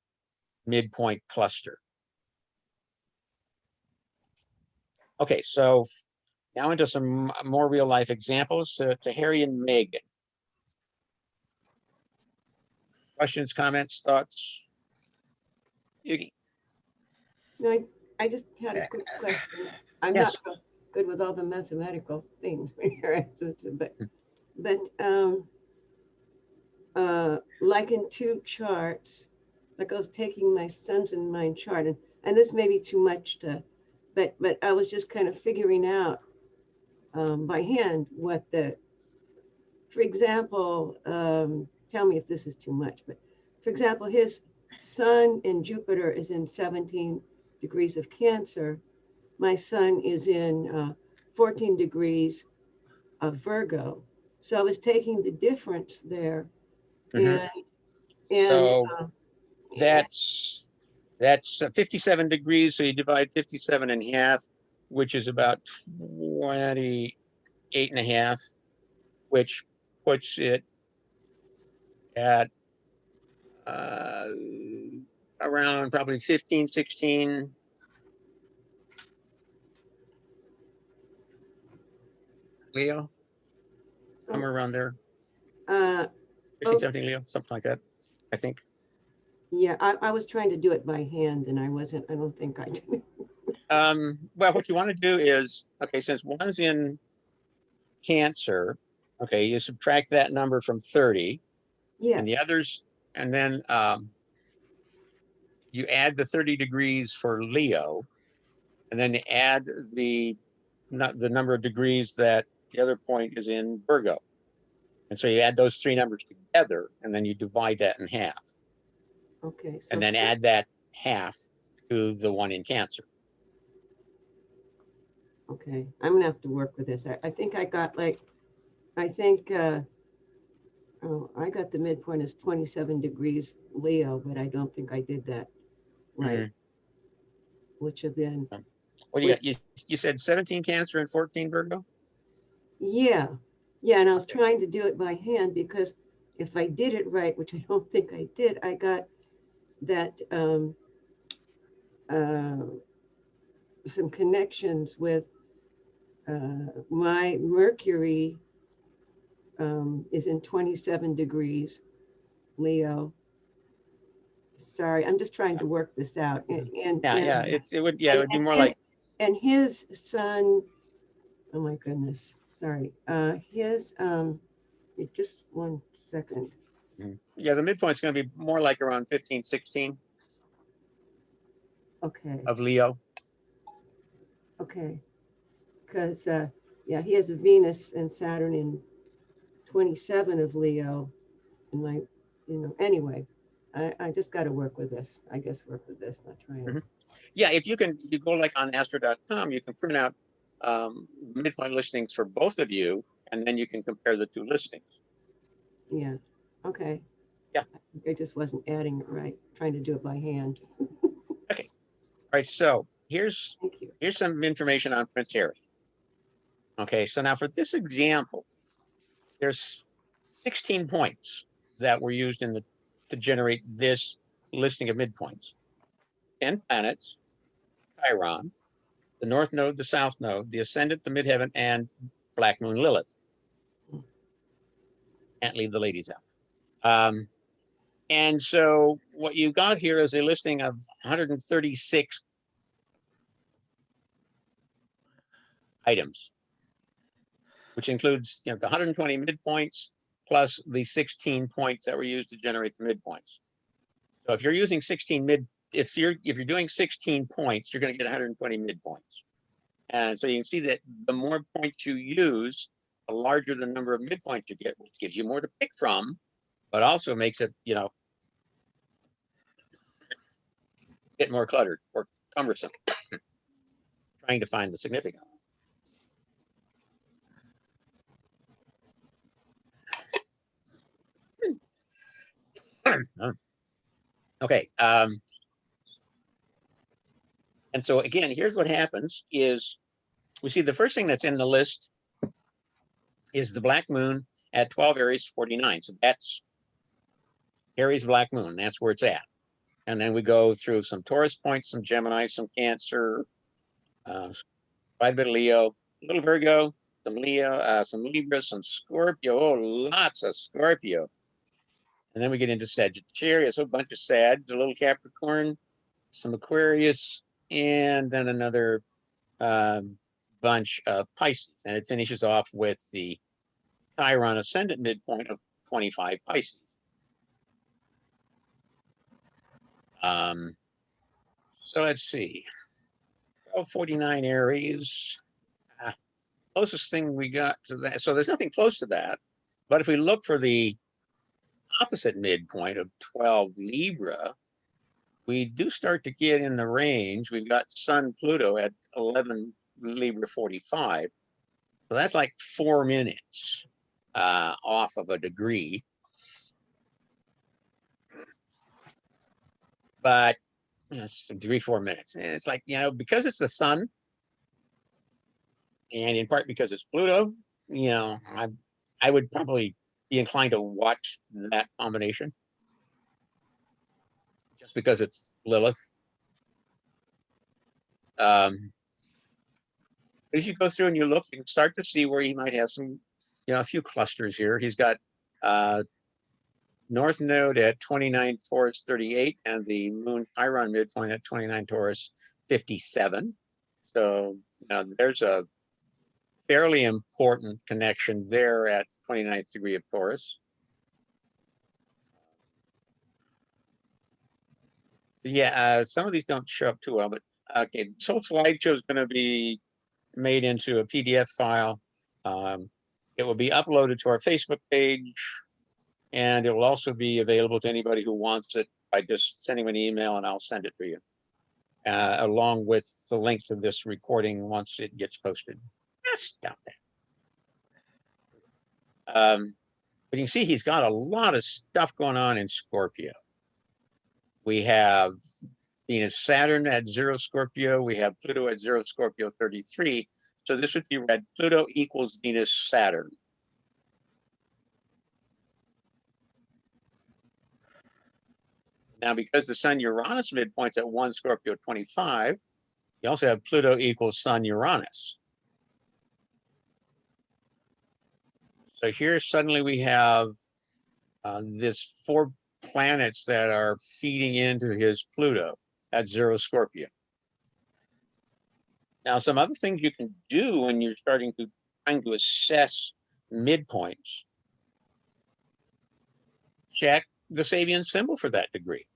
midpoint cluster. Okay, so now into some more real life examples to Harry and Megan. Questions, comments, thoughts? Yuki. No, I just had a quick question. I'm Yes. not good with all the mathematical things, but like in 2 charts, like I was taking my sun's and mine chart, and this may be too much but I was just kind of figuring out by hand what for example, tell me if this is too much, but for example, his sun in Jupiter is in 17 degrees of Cancer. My sun is in 14 degrees of Virgo. So I was taking the difference there. And And So yeah, that's 57 degrees. So you divide 57 in half, which is about 28 and a half, which puts it at around probably 15, 16 Leo, somewhere around there. uh, 16, oh, 17 Leo, something like that, I think. yeah, I was trying to do it by hand and I don't think I did. Well, what you want to do is, okay, since one's in Cancer, okay, you subtract that number from 30 Yeah, and the others, and then you add the 30 degrees for Leo, and then you add the number of degrees that the other point is in Virgo. And so you add those three numbers together, and then you divide that in half, okay. So and then add that half to the one in Cancer. okay, I'm gonna have to work with this. I think I got like, I think, oh, I got the midpoint as 27 degrees Leo, but I don't think I did that right, which have been, What do you got? You said 17 Cancer and 14 Virgo? yeah, yeah, and I was trying to do it by hand because if I did it right, which I don't think I did, I got that uh, some connections with my Mercury is in 27 degrees Leo. Sorry, I'm just trying to work this out. Yeah, it would be more like, and his son, oh my goodness, sorry. Just 1 second. yeah, the midpoint's going to be more like around 15, 16 Okay, of Leo. okay. Because, yeah, he has a Venus and Saturn in 27 of Leo. And anyway, I just got to work with this. I guess work with this, not trying to. Yeah, if you go like on astro.com, you can print out midpoint listings for both of you, and then you can compare the two listings. Yeah, okay. Yeah. I just wasn't adding it right, trying to do it by hand. Okay. All right, so here's Thank you. some information on Prince Harry. Okay, so now for this example, there's 16 points that were used to generate this listing of midpoints. 10 planets, Chiron, the North Node, the South Node, the Ascendant, the Midheaven, and Black Moon Lilith. Can't leave the ladies out. And so what you got here is a listing of 136 items, which includes the 120 midpoints plus the 16 points that were used to generate the midpoints. So if you're using 16 if you're doing 16 points, you're going to get 120 midpoints. And so you can see that the more points you use, the larger the number of midpoints you get, which gives you more to pick from, but also makes it, get more cluttered or cumbersome, trying to find the significant. Okay. And so again, here's what happens is we see the first thing that's in the list is the black moon at 12 Aries 49. So that's Aries black moon. That's where it's at. And then we go through some Taurus points, some Gemini, some Cancer, quite a bit of Leo, a little Virgo, some Leo, some Libra, some Scorpio. Oh, lots of Scorpio. And then we get into Sagittarius, a bunch of Sag, a little Capricorn, some Aquarius, and then another bunch of Pisces. And it finishes off with the Chiron ascendant midpoint of 25 Pisces. So let's see. 1249 Aries. Closest thing we got to that. So there's nothing close to that. But if we look for the opposite midpoint of 12 Libra, we do start to get in the range. We've got Sun Pluto at 11 Libra 45. So that's like 4 minutes off of a degree. but it's a degree 4 minutes. And it's like, because it's the sun, and in part because it's Pluto, I would probably be inclined to watch that combination just because it's Lilith. As you go through and you look, you can start to see where he might have some, a few clusters here. He's got North Node at 29 Taurus 38 and the Moon Chiron midpoint at 29 Taurus 57. So there's a fairly important connection there at 29th degree of Taurus. Yeah, some of these don't show up too well, but okay, this whole slideshow is going to be made into a PDF file. It will be uploaded to our Facebook page, and it will also be available to anybody who wants it by just sending me an email, and I'll send it to you, along with the link to this recording once it gets posted. Stop that. But you can see he's got a lot of stuff going on in Scorpio. We have Venus Saturn at 0 Scorpio. We have Pluto at 0 Scorpio 33. So this would be read Pluto equals Venus Saturn. Now, because the Sun Uranus midpoint's at 1 Scorpio 25, you also have Pluto equals Sun Uranus. So here suddenly we have this 4 planets that are feeding into his Pluto at 0 Scorpio. Now, some other things you can do when you're trying to assess midpoints. Check the Sabian symbol for that degree,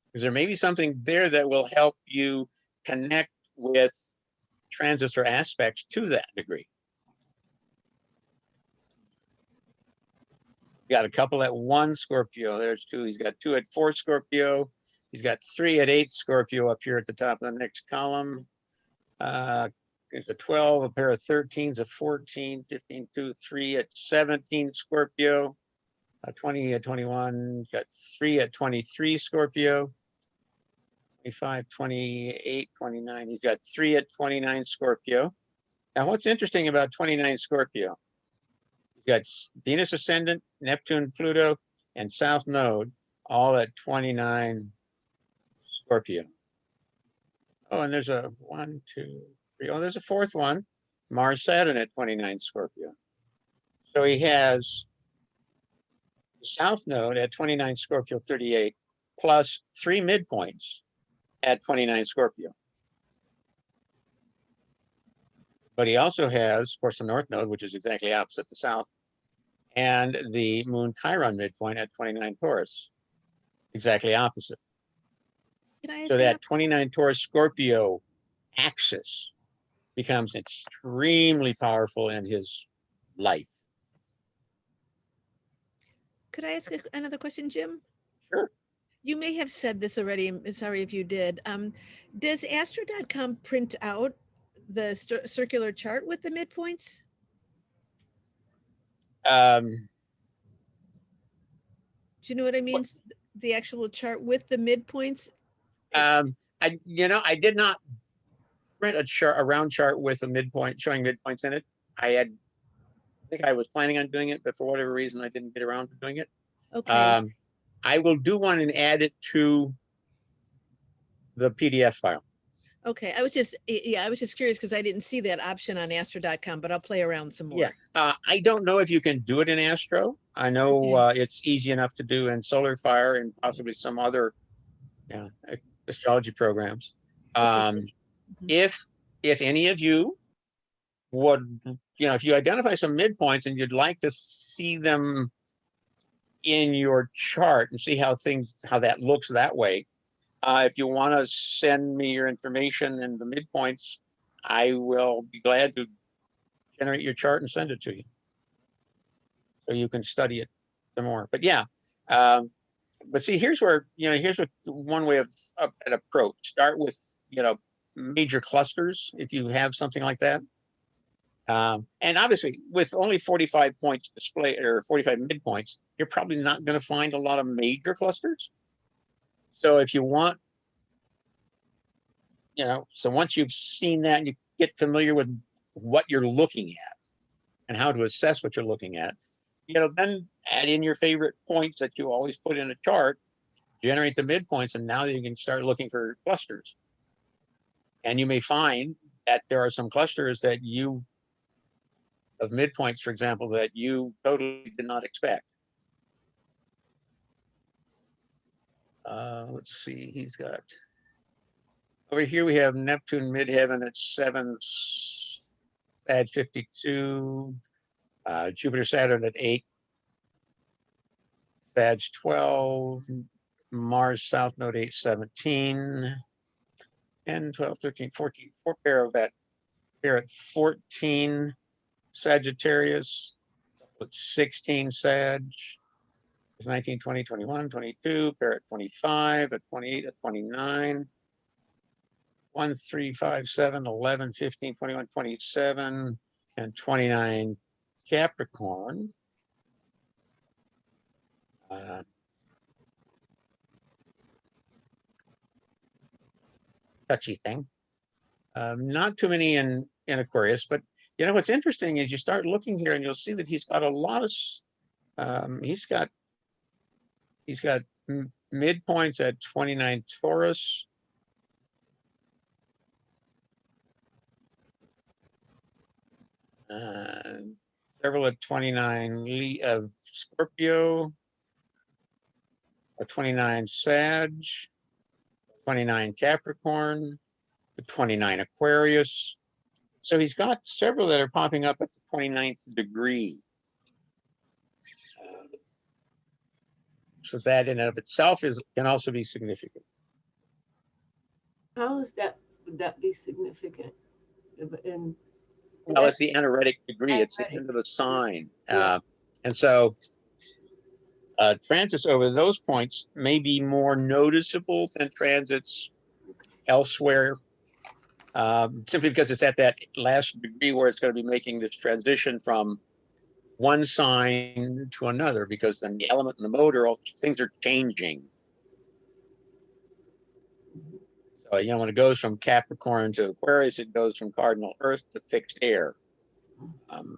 because there may be something there that will help you connect with transits or aspects to that degree. Got a couple at 1 Scorpio. There's 2. He's got 2 at 4 Scorpio. He's got 3 at 8 Scorpio up here at the top of the next column. There's a 12, a pair of 13s, a 14, 15, 2, 3 at 17 Scorpio. 20 at 21. Got 3 at 23 Scorpio. 25, 28, 29. He's got 3 at 29 Scorpio. Now, what's interesting about 29 Scorpio? Got Venus ascendant, Neptune, Pluto, and South Node all at 29 Scorpio. Oh, and there's a 1, 2, 3. Oh, there's a 4th one, Mars Saturn at 29 Scorpio. So he has South Node at 29 Scorpio 38 plus 3 midpoints at 29 Scorpio. But he also has, of course, the North Node, which is exactly opposite the South, and the Moon Chiron midpoint at 29 Taurus, exactly opposite. So that 29 Taurus Scorpio axis becomes extremely powerful in his life. Could I ask another question, Jim? Sure. You may have said this already. I'm sorry if you did. Does Astro.com print out the circular chart with the midpoints? Do you know what I mean? The actual chart with the midpoints? I did not print a round chart with a midpoint showing midpoints in it. I think I was planning on doing it, but for whatever reason, I didn't get around to doing it. Okay. I will do one and add it to the PDF file. Okay, I was just curious because I didn't see that option on Astro.com, but I'll play around some more. Yeah, I don't know if you can do it in Astro. I know it's easy enough to do in SolarFire and possibly some other astrology programs. If any of you would, if you identify some midpoints and you'd like to see them in your chart and see how that looks that way, if you want to send me your information and the midpoints, I will be glad to generate your chart and send it to you, so you can study it some more. But but see, here's where here's what one way of an approach. Start with major clusters if you have something like that, and obviously with only 45 points display or 45 midpoints, you're probably not going to find a lot of major clusters. So if you want, so once you've seen that and you get familiar with what you're looking at and how to assess what you're looking at, then add in your favorite points that you always put in a chart, generate the midpoints, and now you can start looking for clusters. And you may find that there are some clusters of midpoints, for example, that you totally did not expect. Let's see, he's got, over here we have Neptune midheaven at 7, Sag 52, Jupiter Saturn at 8, Sag 12, Mars South Node 8, 17, and 12, 13, 14, 4 pair of that pair at 14, Sagittarius, at 16 Sag, 19, 20, 21, 22, pair at 25, at 28, at 29, 1, 3, 5, 7, 11, 15, 21, 27, and 29 Capricorn. Touchy thing. Not too many in Aquarius, but what's interesting is you start looking here and you'll see that he's got a lot of he's got midpoints at 29 Taurus, several at 29 of Scorpio, a 29 Sag, 29 Capricorn, the 29 Aquarius. So he's got several that are popping up at the 29th degree. So that in and of itself can also be significant. How is that, would that be significant? Well, it's the anaretic degree. It's the end of the sign. Yeah. And so transits over those points may be more noticeable than transits elsewhere, simply because it's at that last degree where it's going to be making this transition from one sign to another, because then the element and the mode things are changing. So, when it goes from Capricorn to Aquarius, it goes from cardinal Earth to fixed air. And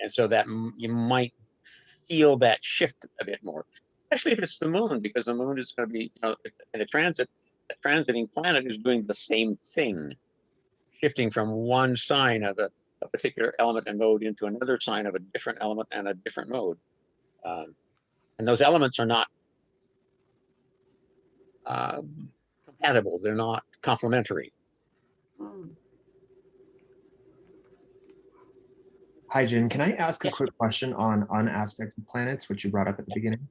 so that you might feel that shift a bit more, especially if it's the moon, because the moon is going to be, in a transit, the transiting planet is doing the same thing, shifting from one sign of a particular element and mode into another sign of a different element and a different mode. And those elements are not compatible. They're not complementary. Hi, Jim. Can I ask a quick question on unaspected planets, which you brought up at the beginning?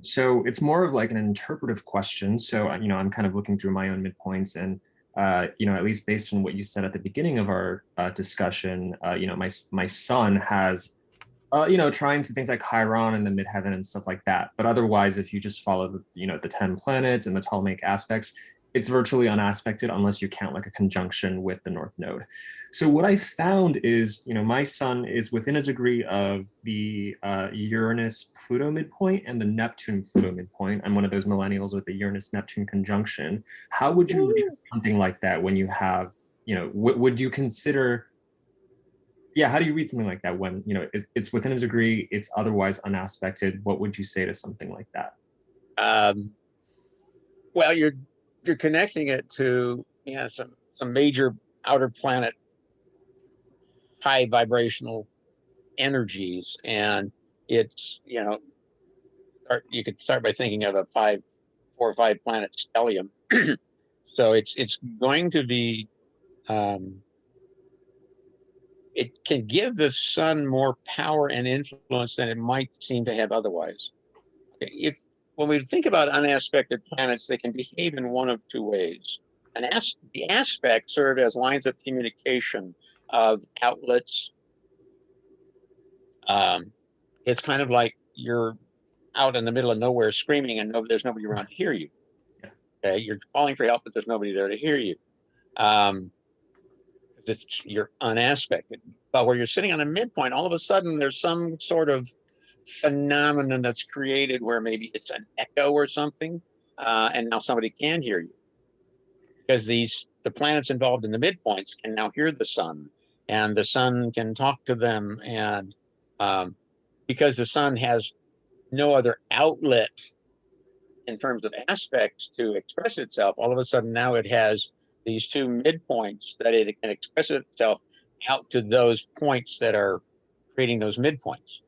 So it's more of like an interpretive question. So, I'm kind of looking through my own midpoints and, at least based on what you said at the beginning of our discussion, my son has, trines and things like Chiron and the midheaven and stuff like that. But otherwise, if you just follow the 10 planets and the Ptolemaic aspects, it's virtually unaspected unless you count like a conjunction with the North Node. So what I found is, my sun is within a degree of the Uranus-Pluto midpoint and the Neptune-Pluto midpoint. I'm one of those millennials with the Uranus-Neptune conjunction. How would you read something like that when you have, would you consider, how do you read something like that when, it's within a degree, it's otherwise unaspected? What would you say to something like that? Well, you're connecting it to some major outer planet high vibrational energies, and it's you could start by thinking of a 4 or 5 planet stellium. So it's going to be it can give the sun more power and influence than it might seem to have otherwise. When we think about unaspected planets, they can behave in one of two ways. The aspects serve as lines of communication of outlets. It's kind of like you're out in the middle of nowhere screaming and there's nobody around to hear you. Okay, you're calling for help, but there's nobody there to hear you. You're unaspected. But where you're sitting on a midpoint, all of a sudden there's some sort of phenomenon that's created where maybe it's an echo or something, and now somebody can hear you. Because the planets involved in the midpoints can now hear the sun, and the sun can talk to them, and because the sun has no other outlet in terms of aspects to express itself, all of a sudden now it has these two midpoints that it can express itself out to those points that are creating those midpoints.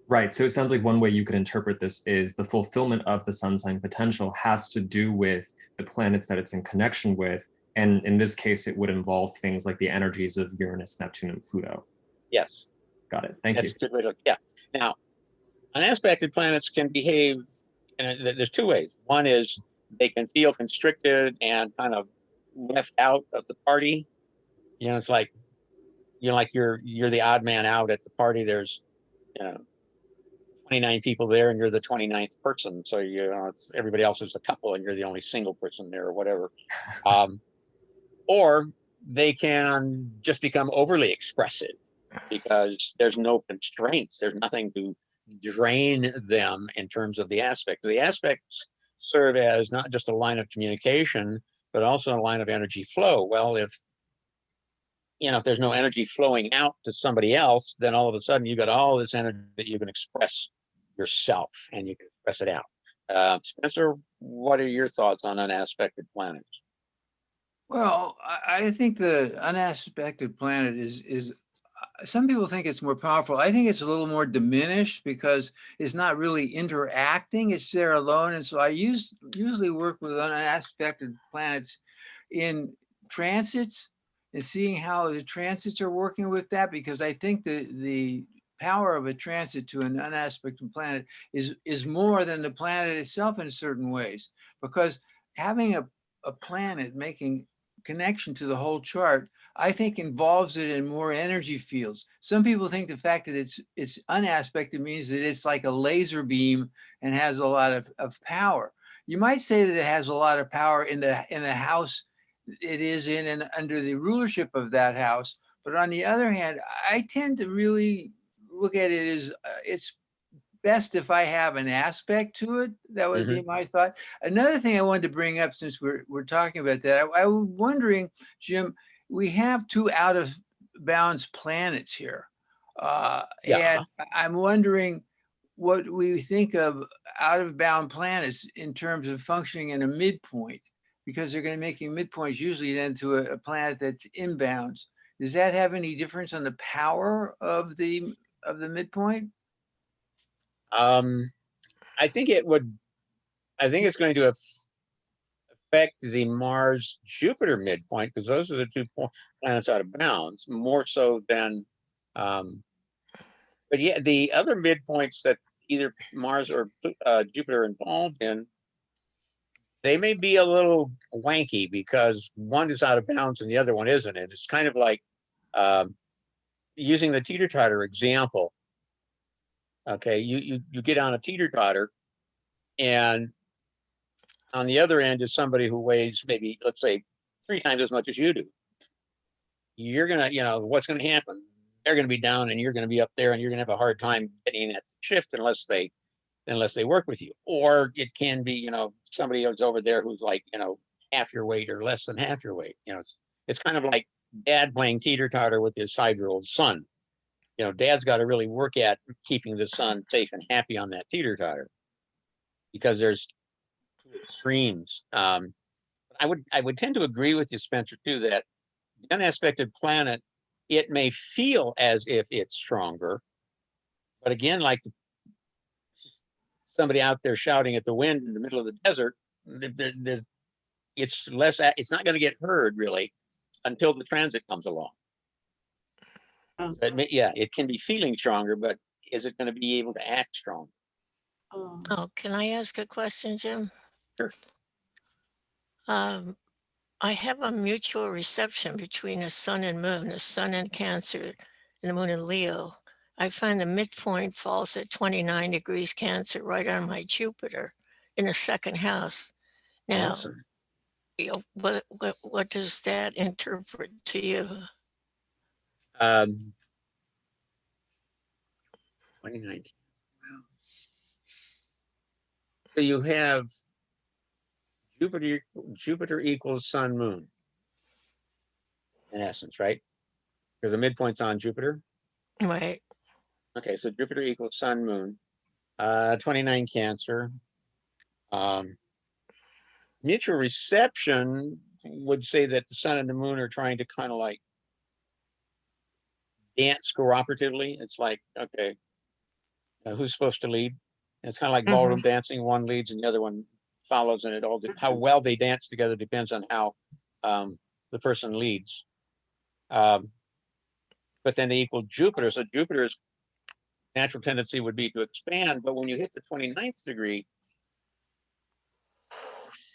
Right. So it sounds like one way you could interpret this is the fulfillment of the sun sign potential has to do with the planets that it's in connection with. And in this case, it would involve things like the energies of Uranus, Neptune, and Pluto. Yes. Got it. Thank That's you. a good way to, yeah. Now, unaspected planets can behave, and there's two ways. One is they can feel constricted and kind of left out of the party. You know, it's like, you're the odd man out at the party. There's, 29 people there and you're the 29th person. So, everybody else is a couple and you're the only single person there or whatever. Or they can just become overly expressive because there's no constraints. There's nothing to drain them in terms of the aspect. The aspects serve as not just a line of communication, but also a line of energy flow. Well, if there's no energy flowing out to somebody else, then all of a sudden you got all this energy that you can express yourself and you can express it out. Spencer, what are your thoughts on unaspected planets? Well, I think the unaspected planet is some people think it's more powerful. I think it's a little more diminished because it's not really interacting. It's there alone. And so I usually work with unaspected planets in transits and seeing how the transits are working with that, because I think the power of a transit to an unaspected planet is more than the planet itself in certain ways, because having a planet making connection to the whole chart, I think involves it in more energy fields. Some people think the fact that it's unaspected means that it's like a laser beam and has a lot of power. You might say that it has a lot of power in the house it is in and under the rulership of that house. But on the other hand, I tend to really look at it as it's best if I have an aspect to it. That would be my thought. Another thing I wanted to bring up, since we're talking about that, I was wondering, Jim, we have two out of bounds planets here. And I'm wondering what we think of out of bound planets in terms of functioning in a midpoint, because they're going to be making midpoints usually then to a planet that's inbounds. Does that have any difference on the power of the midpoint? I think it would. I think it's going to affect the Mars-Jupiter midpoint, because those are the two planets out of bounds, more so than. But yeah, the other midpoints that either Mars or Jupiter are involved in, they may be a little wanky because one is out of bounds and the other one isn't. It's kind of like using the teeter-totter example. Okay, you get on a teeter-totter, and on the other end is somebody who weighs maybe, let's say, 3 times as much as you do. You're gonna, what's gonna happen? They're gonna be down and you're gonna be up there, and you're gonna have a hard time getting at the shift unless they work with you. Or it can be, somebody who's over there who's like, half your weight or less than half your weight. It's kind of like dad playing teeter-totter with his 5-year-old son. Dad's got to really work at keeping the son safe and happy on that teeter-totter, because there's extremes. I would tend to agree with you, Spencer, too, that the unaspected planet, it may feel as if it's stronger, but again, like somebody out there shouting at the wind in the middle of the desert, it's not going to get heard really until the transit comes along. It can be feeling stronger, but is it going to be able to act strong? Oh, can I ask a question, Jim? Sure. I have a mutual reception between the sun and moon, the sun in Cancer and the moon in Leo. I find the midpoint falls at 29 degrees Cancer, right on my Jupiter in the second house. Now, awesome. What does that interpret to you? 2019. Wow. So you have Jupiter equals sun, moon. In essence, right? Because the midpoint's on Jupiter. Right. Okay, so Jupiter equals sun, moon. 29 Cancer. Mutual reception would say that the sun and the moon are trying to kind of like dance cooperatively. It's like, okay, who's supposed to lead? And it's kind of like ballroom dancing. One leads and the other one follows, and it all how well they dance together depends on how the person leads. But then they equal Jupiter. So Jupiter's natural tendency would be to expand. But when you hit the 29th degree,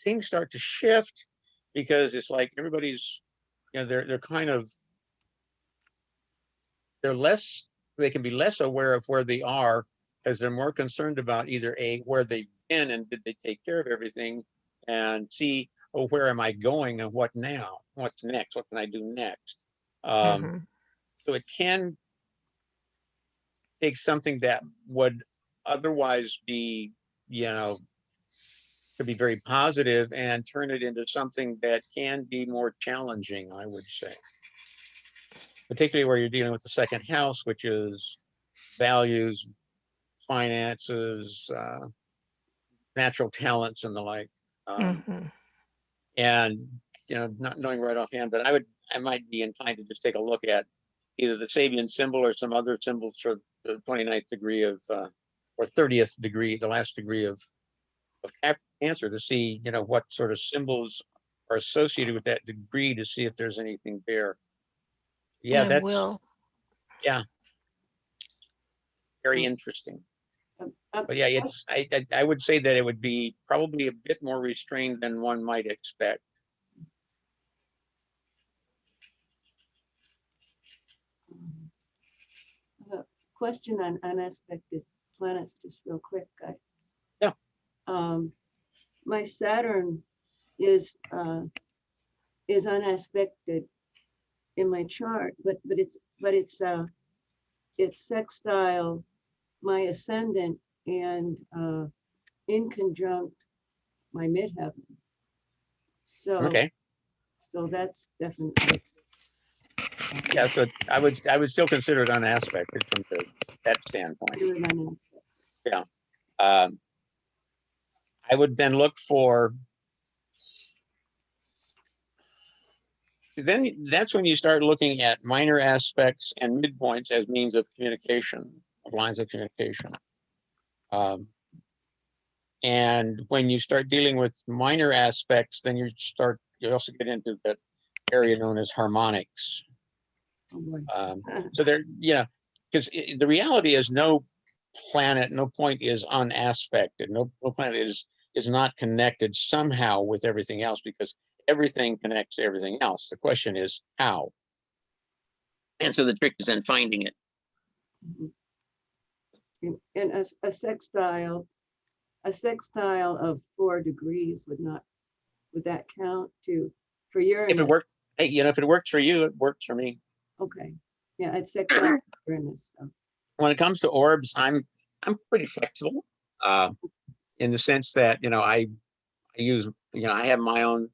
things start to shift because it's like everybody's, they're kind of, they can be less aware of where they are as they're more concerned about either where they've been and did they take care of everything, and see, oh, where am I going and what now? What's next? What can I do next? So it can take something that would otherwise be, could be very positive and turn it into something that can be more challenging, I would say. Particularly where you're dealing with the second house, which is values, finances, natural talents and the like. And, not knowing right offhand, but I might be inclined to just take a look at either the Sabian symbol or some other symbols for the 29th degree of, or 30th degree, the last degree of Cancer, to see, what sort of symbols are associated with that degree, to see if there's anything there. Yeah, yeah, very interesting. But yeah, it's I would say that it would be probably a bit more restrained than one might expect. A question on unaspected planets, just real quick, guy. Yeah. My Saturn is unaspected in my chart, but it's sextile my ascendant and in conjunct my midheaven. So Okay. So that's definitely. Yeah, so I would still consider it unaspected from that standpoint. Yeah. I would then look for, then that's when you start looking at minor aspects and midpoints as means of communication, of lines of communication. And when you start dealing with minor aspects, then you also get into that area known as harmonics. So there, because the reality is no planet, no point is unaspected. No planet is not connected somehow with everything else, because everything connects to everything else. The question is how. And so the trick is in finding it. And a sextile of 4 degrees would that count for Uranus? If it worked, if it works for you, it works for me. Okay. Yeah, it's sextile Uranus. So. When it comes to orbs, I'm pretty flexible, in the sense that, I use, I have my own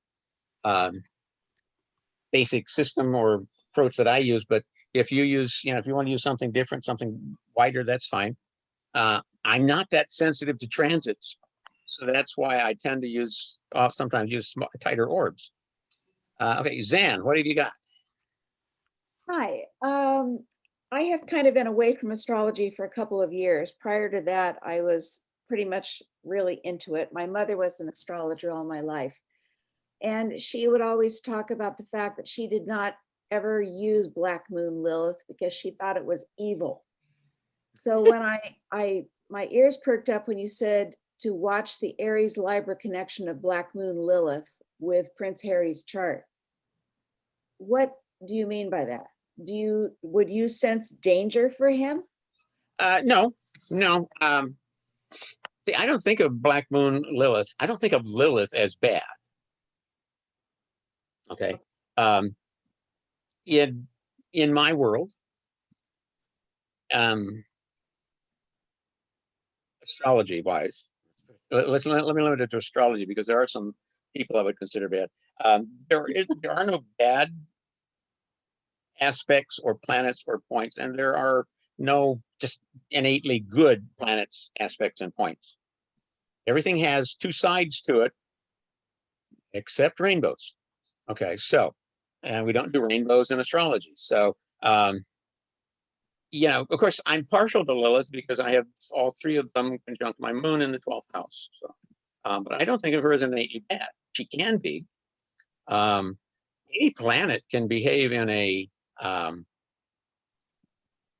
basic system or approach that I use, but if you use, if you want to use something different, something wider, that's fine. I'm not that sensitive to transits, so that's why I tend to sometimes use tighter orbs. Okay, Zan, what have you got? Hi. I have kind of been away from astrology for a couple of years. Prior to that, I was pretty much really into it. My mother was an astrologer all my life. And she would always talk about the fact that she did not ever use Black Moon Lilith because she thought it was evil. So when my ears perked up when you said to watch the Aries Libra connection of Black Moon Lilith with Prince Harry's chart. What do you mean by that? Would you sense danger for him? No. See, I don't think of Black Moon Lilith. I don't think of Lilith as bad. Okay. In my world, astrology wise, let me limit it to astrology, because there are some people I would consider bad. There are no bad aspects or planets or points, and there are no just innately good planets, aspects, and points. Everything has two sides to it, except rainbows. Okay, so, and we don't do rainbows in astrology. So, you know, of course, I'm partial to Lilith because I have all three of them conjunct my moon in the 12th house. So, but I don't think of her as innately bad. She can be. Any planet can behave in a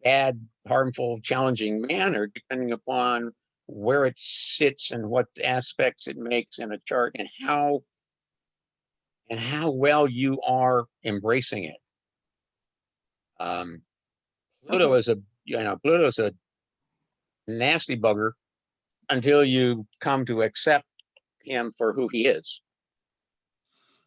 bad, harmful, challenging manner, depending upon where it sits and what aspects it makes in a chart and how well you are embracing it. Pluto is Pluto's a nasty bugger until you come to accept him for who he is.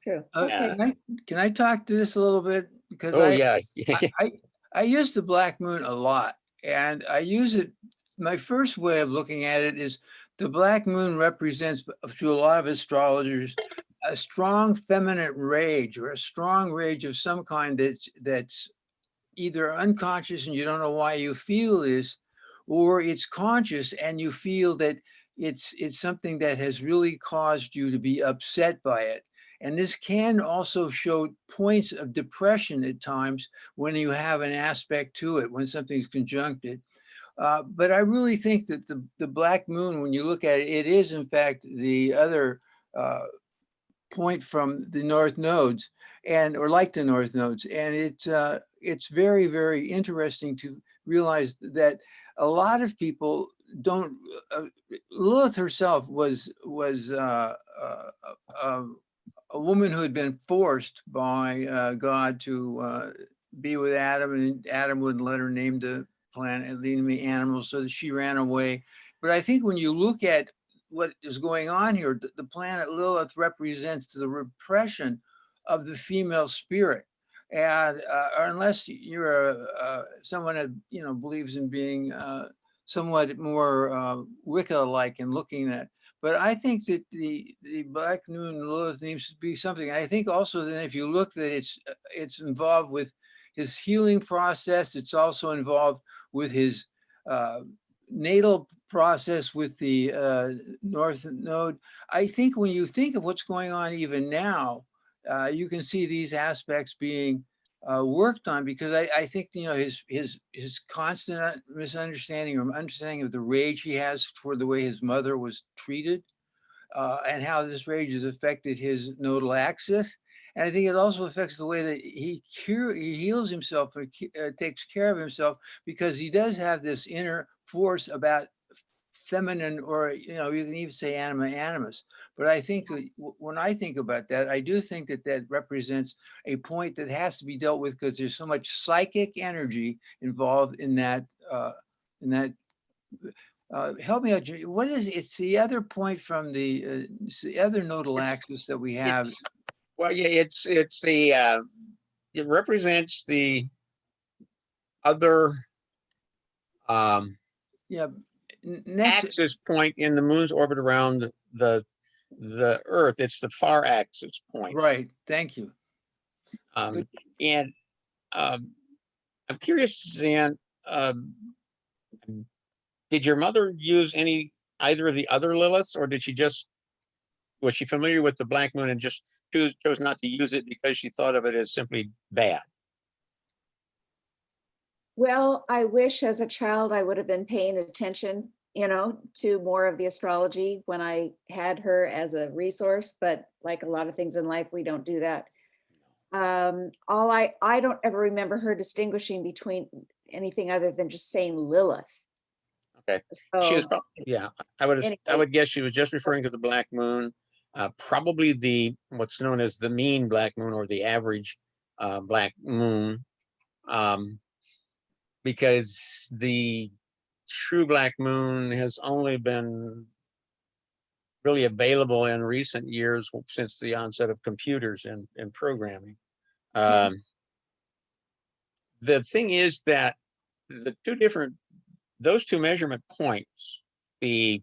True. Can I talk to this a little bit? Because I use the black moon a lot, and I use it. My first way of looking at it is the black moon represents, to a lot of astrologers, a strong feminine rage, or a strong rage of some kind that's either unconscious and you don't know why you feel this, or it's conscious and you feel that it's something that has really caused you to be upset by it. And this can also show points of depression at times when you have an aspect to it, when something's conjuncted. But I really think that the black moon, when you look at it, it is in fact the other point from the north nodes, or like the north nodes. And it's very, very interesting to realize that a lot of people don't. Lilith herself was a woman who had been forced by God to be with Adam, and Adam wouldn't let her name the planet, the enemy animals, so that she ran away. But I think when you look at what is going on here, the planet Lilith represents the repression of the female spirit. And unless you're someone that believes in being somewhat more Wicca-like and looking at. But I think that the black moon Lilith needs to be something. I think also that if you look, that it's involved with his healing process. It's also involved with his natal process with the north node. I think when you think of what's going on even now, you can see these aspects being worked on, because I think his constant misunderstanding or understanding of the rage he has for the way his mother was treated, and how this rage has affected his nodal axis. And I think it also affects the way that he heals himself, or takes care of himself, because he does have this inner force about feminine, or you can even say anima animus. But I think that when I think about that, I do think that that represents a point that has to be dealt with, because there's so much psychic energy involved in that. Help me out, Jimmy. What is it's the other point from the other nodal axis that we have? Well, yeah, it's the it represents the other axis point in the moon's orbit around the Earth. It's the far axis point. Right. Thank you. And I'm curious, Zan, did your mother use either of the other Liliths, or was she familiar with the black moon and just chose not to use it because she thought of it as simply bad? Well, I wish as a child I would have been paying attention, to more of the astrology when I had her as a resource. But like a lot of things in life, we don't do that. I don't ever remember her distinguishing between anything other than just saying Lilith. Okay. She was I would guess she was just referring to the black moon, probably what's known as the mean black moon, or the average black moon, because the true black moon has only been really available in recent years, since the onset of computers and programming. The thing is that those two measurement points, the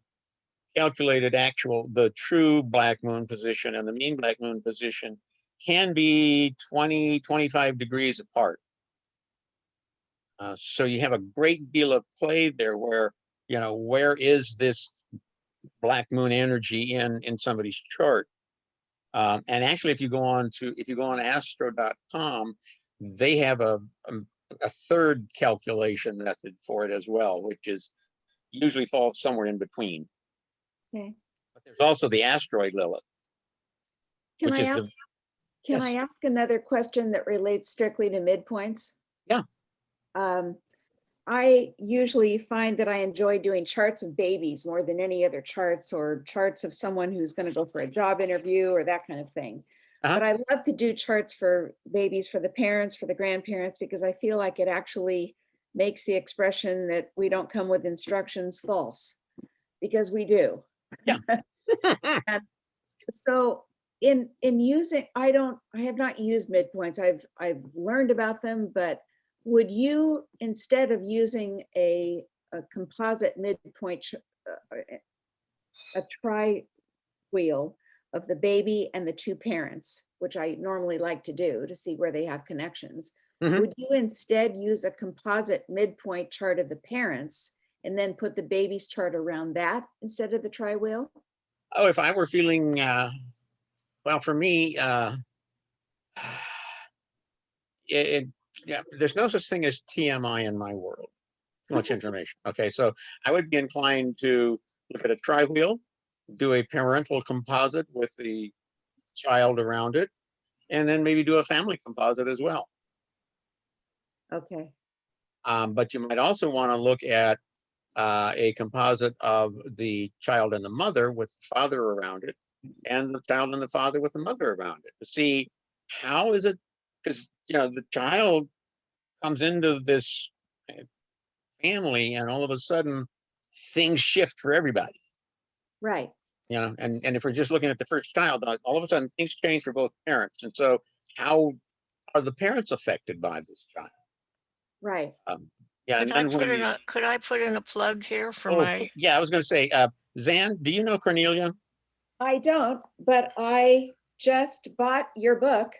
calculated the true black moon position and the mean black moon position can be 20, 25 degrees apart. So you have a great deal of play there where, where is this black moon energy in somebody's chart? And actually, if you go on astro.com, they have a third calculation method for it as well, which is usually falls somewhere in between. Okay. But there's also the asteroid Lilith. Can which I is ask? Can Yes. I ask another question that relates strictly to midpoints? Yeah. I usually find that I enjoy doing charts of babies more than any other charts, or charts of someone who's going to go for a job interview or that kind of thing. But I love to do charts for babies, for the parents, for the grandparents, because I feel like it actually makes the expression that we don't come with instructions false, because we do. Yeah. And so in using, I have not used midpoints. I've learned about them, but would you, instead of using a composite midpoint, a tri-wheel of the baby and the two parents, which I normally like to do to see where they have connections, would you instead use a composite midpoint chart of the parents and then put the baby's chart around that instead of the tri-wheel? Oh, if I were feeling, well, for me, there's no such thing as TMI in my world. Too much information. Okay, so I would be inclined to look at a tri-wheel, do a parental composite with the child around it, and then maybe do a family composite as well. Okay. But you might also want to look at a composite of the child and the mother with the father around it, and the child and the father with the mother around it, to see how is it, because the child comes into this family and all of a sudden things shift for everybody. Right. And if we're just looking at the first child, all of a sudden things change for both parents. And so how are the parents affected by this child? Right. Yeah. Could And then could I put in a plug here for my? Yeah, I was going to say, Zan, do you know Cornelia? I don't, but I just bought your book.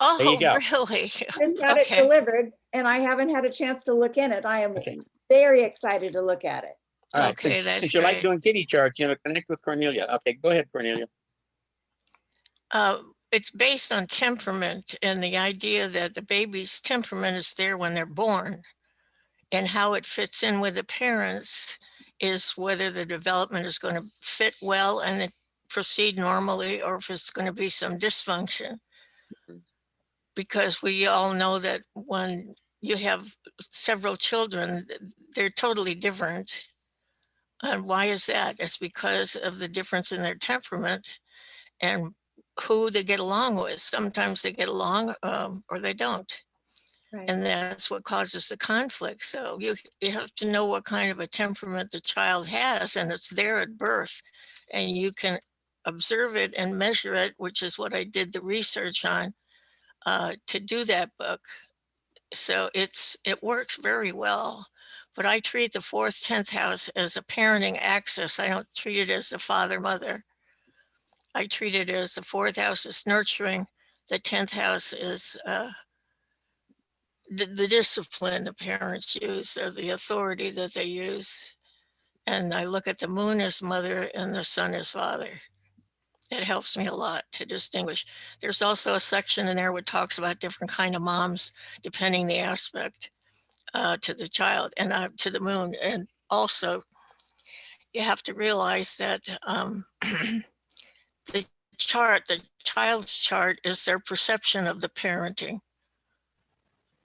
There you Oh, go. really? Just got it delivered, and I haven't had a chance to look in it. I am very excited to look at it. All right. Okay, Since you like doing kitty charts, connect with Cornelia. Okay, go ahead, Cornelia. It's based on temperament and the idea that the baby's temperament is there when they're born, and how it fits in with the parents is whether the development is going to fit well and it proceed normally, or if it's going to be some dysfunction. Because we all know that when you have several children, they're totally different. And why is that? It's because of the difference in their temperament and who they get along with. Sometimes they get along or they don't. Right. And that's what causes the conflict. So you have to know what kind of a temperament the child has, and it's there at birth. And you can observe it and measure it, which is what I did the research on to do that book. So it works very well. But I treat the 4th, 10th house as a parenting axis. I don't treat it as the father, mother. I treat it as the 4th house is nurturing. The 10th house is the discipline the parents use, or the authority that they use. And I look at the moon as mother and the sun as father. It helps me a lot to distinguish. There's also a section in there which talks about different kind of moms, depending the aspect to the child and to the moon. And also, you have to realize that the child's chart is their perception of the parenting.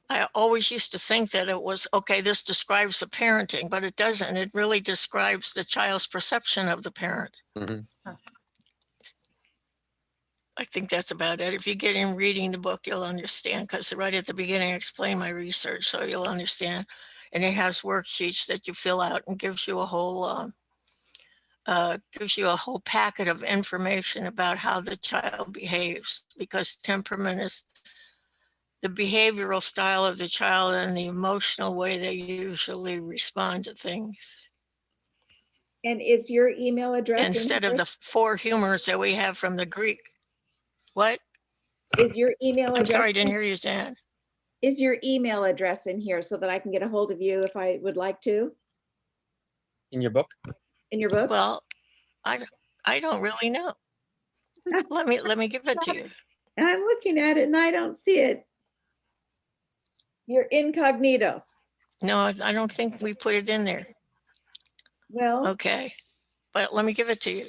I always used to think that it was, okay, this describes the parenting, but it doesn't. It really describes the child's perception of the parent. I think that's about it. If you get in reading the book, you'll understand, because right at the beginning, I explain my research, so you'll understand. And it has worksheets that you fill out and gives you a whole packet of information about how the child behaves, because temperament is the behavioral style of the child and the emotional way they usually respond to things. And is your email address in instead of here? the 4 humors that we have from the Greek. What? Is your email I'm address? sorry, I didn't hear you, Zan. Is your email address in here so that I can get a hold of you if I would like to? In your book? In your book? Well, I don't really know. Let me give it to you. I'm looking at it and I don't see it. You're incognito. No, I don't think we put it in there. Well, Okay, but let me give it to you.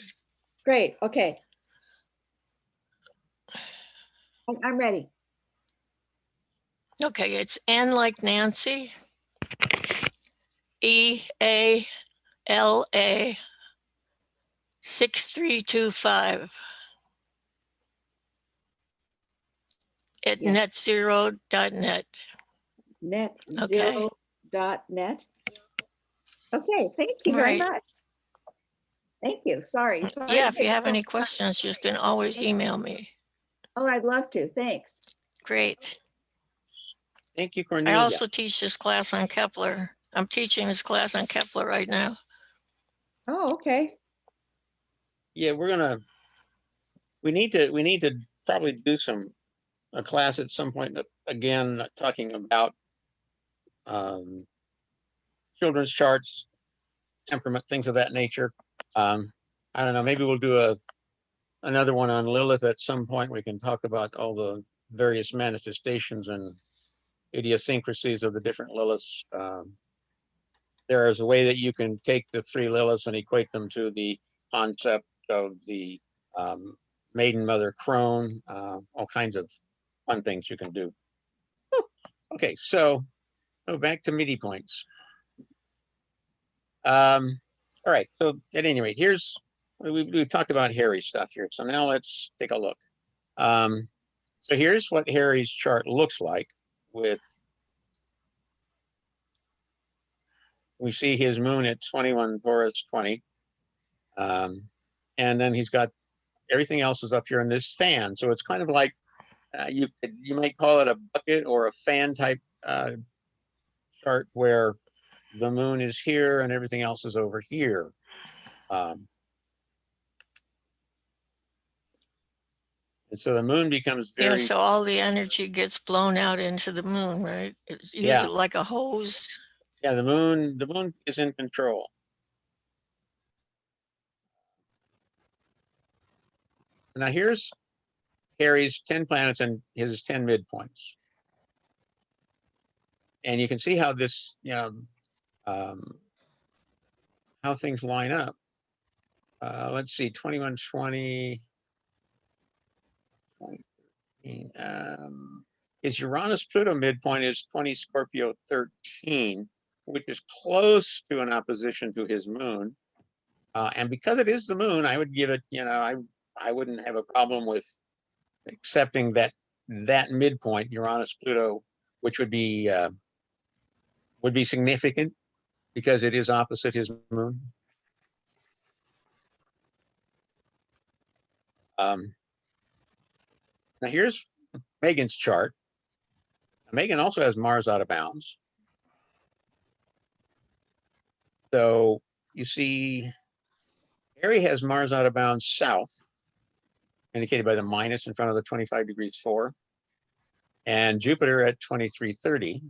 great. Okay. I'm ready. Okay, it's N like Nancy, EALA 6325 at Yeah. netzero.net. Okay. Netzero.net. Okay, thank you All very right. much. Thank you. Sorry. Yeah, if you have to any take- questions, you can always email me. Oh, I'd love to. Thanks. Great. Thank you, I Cornelia. also teach this class on Kepler. I'm teaching this class on Kepler right now. Oh, okay. Yeah, we need to probably do a class at some point, again, talking about children's charts, temperament, things of that nature. I don't know, maybe we'll do another one on Lilith at some point. We can talk about all the various manifestations and idiosyncrasies of the different Liliths. There is a way that you can take the 3 Liliths and equate them to the concept of the maiden mother crone, all kinds of fun things you can do. Okay, so back to MIDI points. All right, so at any rate, we've talked about Harry's stuff here. So now let's take a look. So here's what Harry's chart looks like with, we see his moon at 21 Taurus 20. And then he's got everything else is up here in this fan. So it's kind of like you might call it a bucket or a fan type chart where the moon is here and everything else is over here. And so the moon becomes Yeah, very, so all the energy gets blown out into the moon, right? Use Yeah. it like a hose. yeah, the moon is in control. Now here's Harry's 10 planets and his 10 midpoints. And you can see how this, how things line up. Let's see, 21, 20. His Uranus-Pluto midpoint is 20 Scorpio 13, which is close to an opposition to his moon. And because it is the moon, I would give it, I wouldn't have a problem with accepting that midpoint, Uranus-Pluto, which would be significant because it is opposite his moon. Now here's Megan's chart. Megan also has Mars out of bounds. So you see, Harry has Mars out of bounds south, indicated by the minus in front of the 25 degrees 4, and Jupiter at 2330.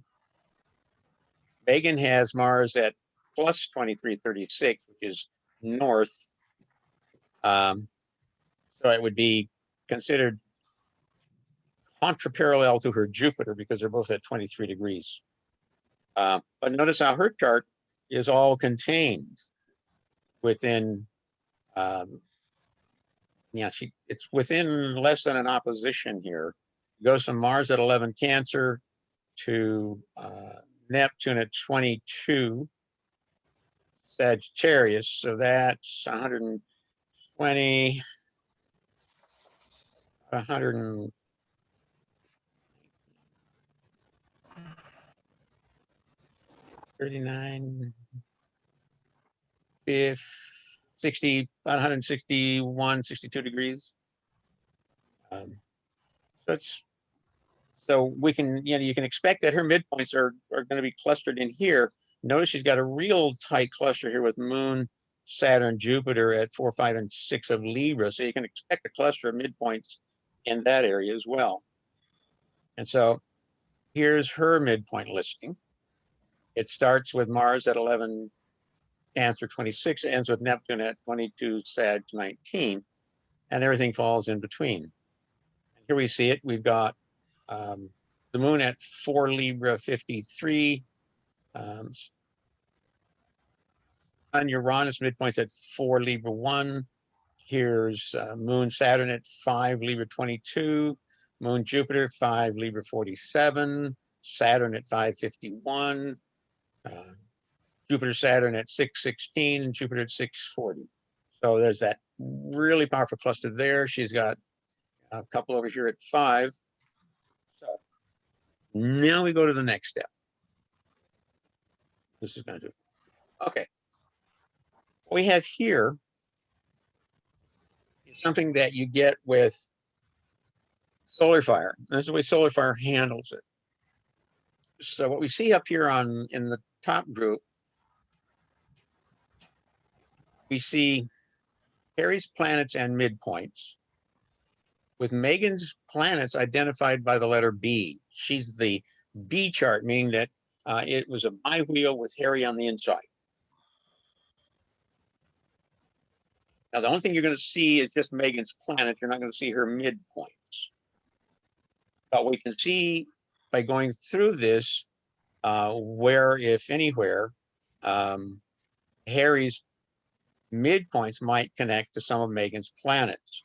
Megan has Mars at plus 2336, which is north. So it would be considered contra-parallel to her Jupiter because they're both at 23 degrees. But notice how her chart is all contained within, it's within less than an opposition here. It goes from Mars at 11 Cancer to Neptune at 22 Sagittarius. So that's 120, 100. 39, 60, 161, 62 degrees. So we can, you can expect that her midpoints are going to be clustered in here. Notice she's got a real tight cluster here with Moon, Saturn, Jupiter at 4, 5, and 6 of Libra. So you can expect a cluster of midpoints in that area as well. And so here's her midpoint listing. It starts with Mars at 11, Cancer 26, ends with Neptune at 22, Sag 19, and everything falls in between. Here we see it. We've got the moon at 4 Libra 53, Sun Uranus midpoints at 4 Libra 1. Here's moon Saturn at 5 Libra 22, moon Jupiter 5 Libra 47, Saturn at 551, Jupiter Saturn at 616, and Jupiter at 640. So there's that really powerful cluster there. She's got a couple over here at 5. So now we go to the next step. This is going to do. Okay. What we have here is something that you get with solar fire. That's the way solar fire handles it. So what we see up here in the top group, we see Aries planets and midpoints, with Megan's planets identified by the letter B. She's the B chart, meaning that it was a bi-wheel with Harry on the inside. Now, the only thing you're going to see is just Megan's planet. You're not going to see her midpoints. But we can see by going through this where, if anywhere, Harry's midpoints might connect to some of Megan's planets.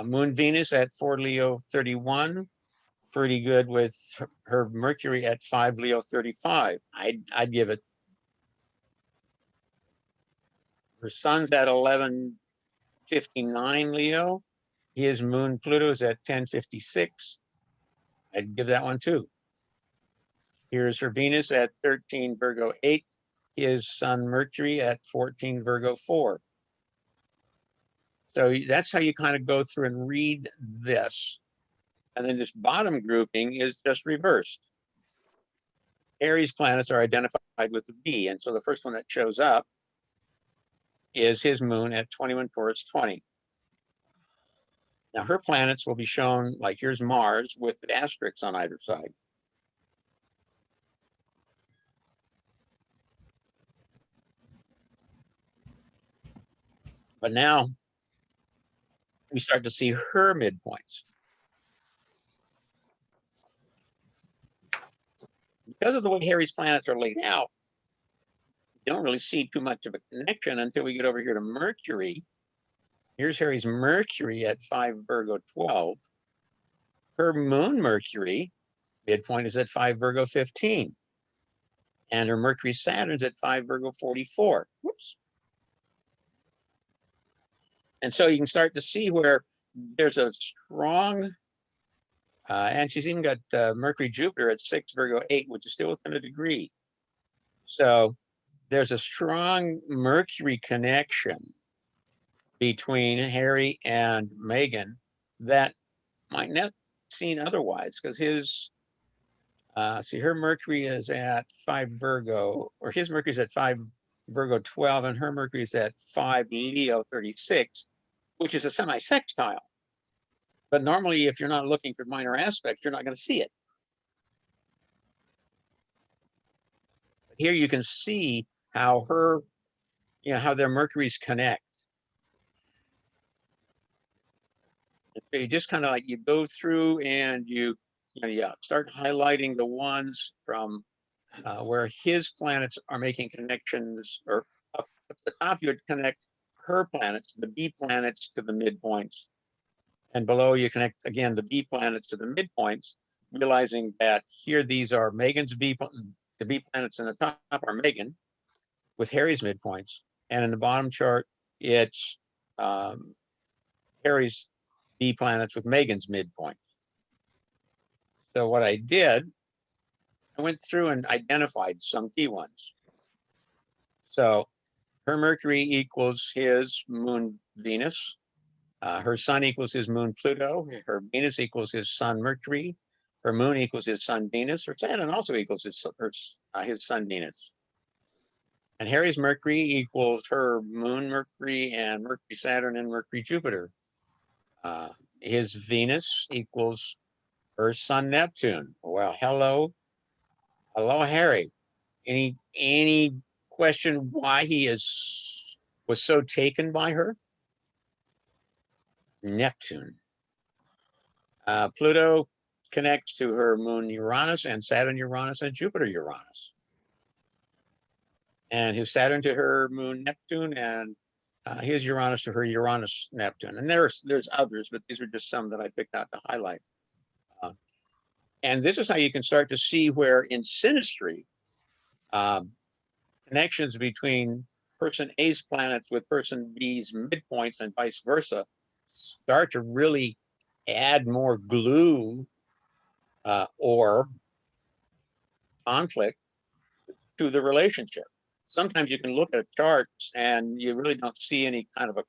Moon Venus at 4 Leo 31, pretty good with her Mercury at 5 Leo 35. I'd give it. Her Sun's at 1159 Leo. His moon Pluto is at 1056. I'd give that one too. Here's her Venus at 13 Virgo 8. His Sun Mercury at 14 Virgo 4. So that's how you kind of go through and read this. And then this bottom grouping is just reversed. Aries planets are identified with the B. And so the first one that shows up is his moon at 21 Taurus 20. Now her planets will be shown, like here's Mars with the asterisks on either side. But now we start to see her midpoints. Because of the way Harry's planets are laid out, you don't really see too much of a connection until we get over here to Mercury. Here's Harry's Mercury at 5 Virgo 12. Her moon Mercury midpoint is at 5 Virgo 15. And her Mercury Saturn's at 5 Virgo 44. Whoops. And so you can start to see where there's a strong, and she's even got Mercury Jupiter at 6 Virgo 8, which is still within a degree. So there's a strong Mercury connection between Harry and Meghan that might not be seen otherwise, because his, see, her Mercury is at 5 Virgo, or his Mercury is at 5 Virgo 12, and her Mercury is at 5 Leo 36, which is a semi-sextile. But normally, if you're not looking for minor aspects, you're not going to see it. Here you can see how her, how their Mercuries connect. So you just kind of like, you go through and you start highlighting the ones from where his planets are making connections, or up at the top you would connect her planets, the B planets to the midpoints. And below you connect, again, the B planets to the midpoints, realizing that here these are Megan's the B planets in the top are Megan with Harry's midpoints. And in the bottom chart, it's Harry's B planets with Megan's midpoint. So what I did, I went through and identified some key ones. So her Mercury equals his moon Venus. Her Sun equals his moon Pluto. Her Venus equals his Sun Mercury. Her moon equals his Sun Venus. Her Saturn also equals his Sun Venus. And Harry's Mercury equals her moon Mercury and Mercury Saturn and Mercury Jupiter. His Venus equals her sun Neptune. Well, hello, Harry. Any question why he was so taken by her? Neptune. Pluto connects to her moon Uranus and Saturn Uranus and Jupiter Uranus. And his Saturn to her moon Neptune and his Uranus to her Uranus Neptune. And there's others, but these are just some that I picked out to highlight. And this is how you can start to see where in synastry, connections between person A's planets with person B's midpoints and vice versa start to really add more glue or conflict to the relationship. Sometimes you can look at charts and you really don't see any kind of a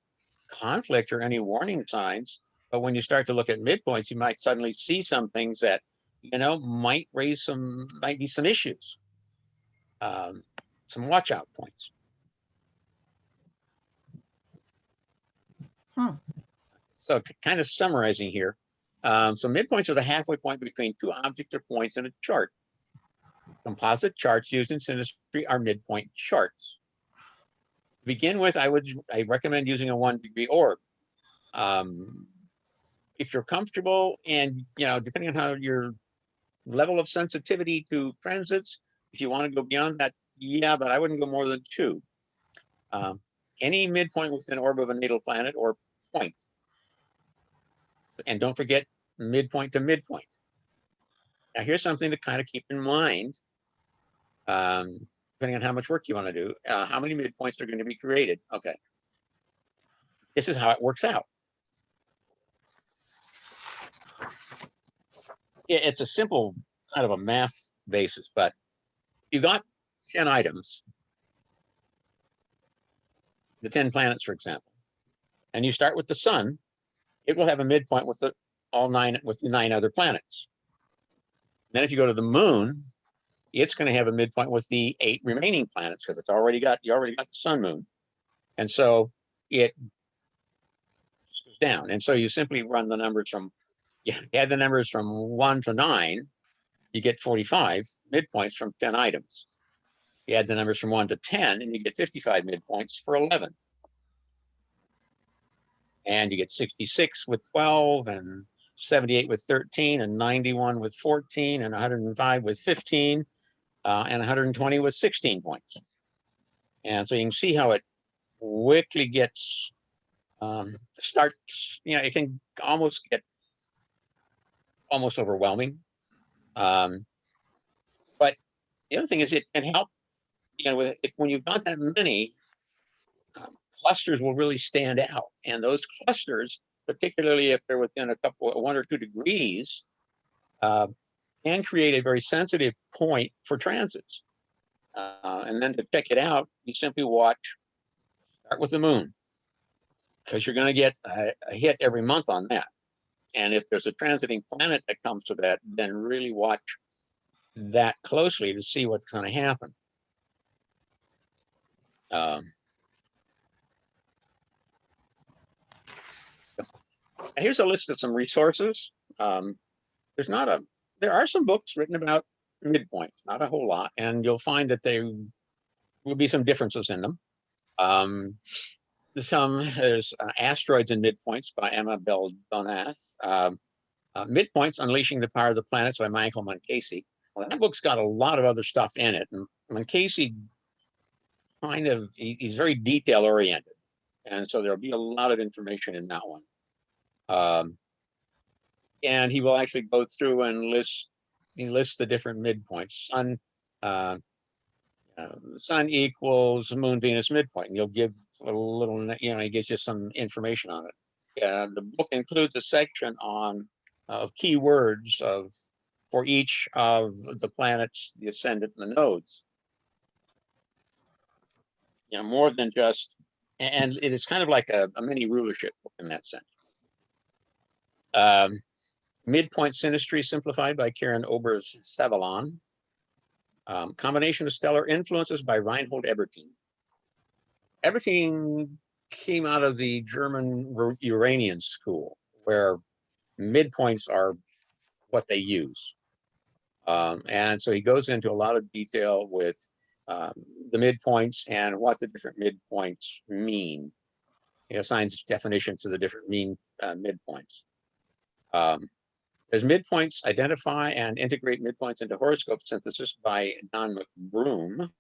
conflict or any warning signs. But when you start to look at midpoints, you might suddenly see some things that, might be some issues, some watch out points. So kind of summarizing here. So midpoints are the halfway point between two objects or points in a chart. Composite charts used in synastry are midpoint charts. To begin with, I recommend using a 1-degree orb. If you're comfortable and, depending on how your level of sensitivity to transits, if you want to go beyond that, yeah, but I wouldn't go more than 2. Any midpoint within orb of a natal planet or point. And don't forget midpoint to midpoint. Now, here's something to kind of keep in mind, depending on how much work you want to do, how many midpoints are going to be created. Okay. This is how it works out. It's a simple kind of a math basis, but you got 10 items, the 10 planets, for example, and you start with the sun, it will have a midpoint with the 9 other planets. Then if you go to the moon, it's going to have a midpoint with the 8 remaining planets because you already got the sun, moon. And so it goes down. And so you simply run the numbers add the numbers from 1 to 9, you get 45 midpoints from 10 items. You add the numbers from 1 to 10 and you get 55 midpoints for 11. And you get 66 with 12 and 78 with 13 and 91 with 14 and 105 with 15 and 120 with 16 points. And so you can see how it quickly gets, it can almost get almost overwhelming. But the other thing is it can help, when you've got that many, clusters will really stand out. And those clusters, particularly if they're within 1 or 2 degrees, can create a very sensitive point for transits. And then to check it out, you simply start with the moon, because you're going to get a hit every month on that. And if there's a transiting planet that comes to that, then really watch that closely to see what's going to happen. And here's a list of some resources. There are some books written about midpoints, not a whole lot, and you'll find that there will be some differences in them. There's Asteroids and Midpoints by Emma Beldonath. Midpoints, Unleashing the Power of the Planets by Michael Moncasi. Well, that book's got a lot of other stuff in it. And Moncasi he's very detail oriented. And so there'll be a lot of information in that one. And he will actually go through and list the different midpoints. Sun equals moon, Venus midpoint. And you'll give a little, he gives you some information on it. The book includes a section of keywords for each of the planets, the ascendant, and the nodes. More than just, and it is kind of like a mini rulership book in that sense. Midpoint Synastry Simplified by Karen Obers-Savalon. Combination of stellar influences by Reinhold Ebertin. Ebertin came out of the German Uranian school, where midpoints are what they use. And so he goes into a lot of detail with the midpoints and what the different midpoints mean. He assigns definitions to the different midpoints. There's midpoints, identify and integrate midpoints into horoscope synthesis by Don McBroom.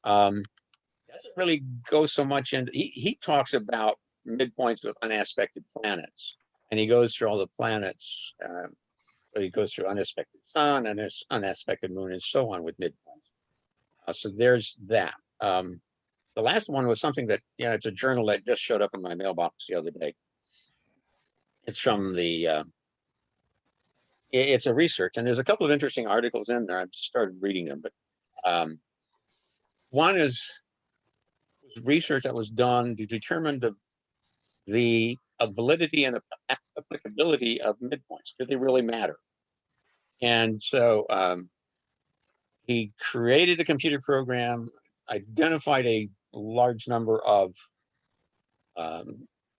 Doesn't really go so much into, he talks about midpoints with unaspected planets, and he goes through all the planets. So he goes through unaspected sun and his unaspected moon and so on with midpoints. So there's that. The last one was something that, it's a journal that just showed up in my mailbox the other day. It's from the, it's a research, and there's a couple of interesting articles in there. I've just started reading them, but one is research that was done to determine the validity and applicability of midpoints. Do they really matter? And so he created a computer program, identified a large number of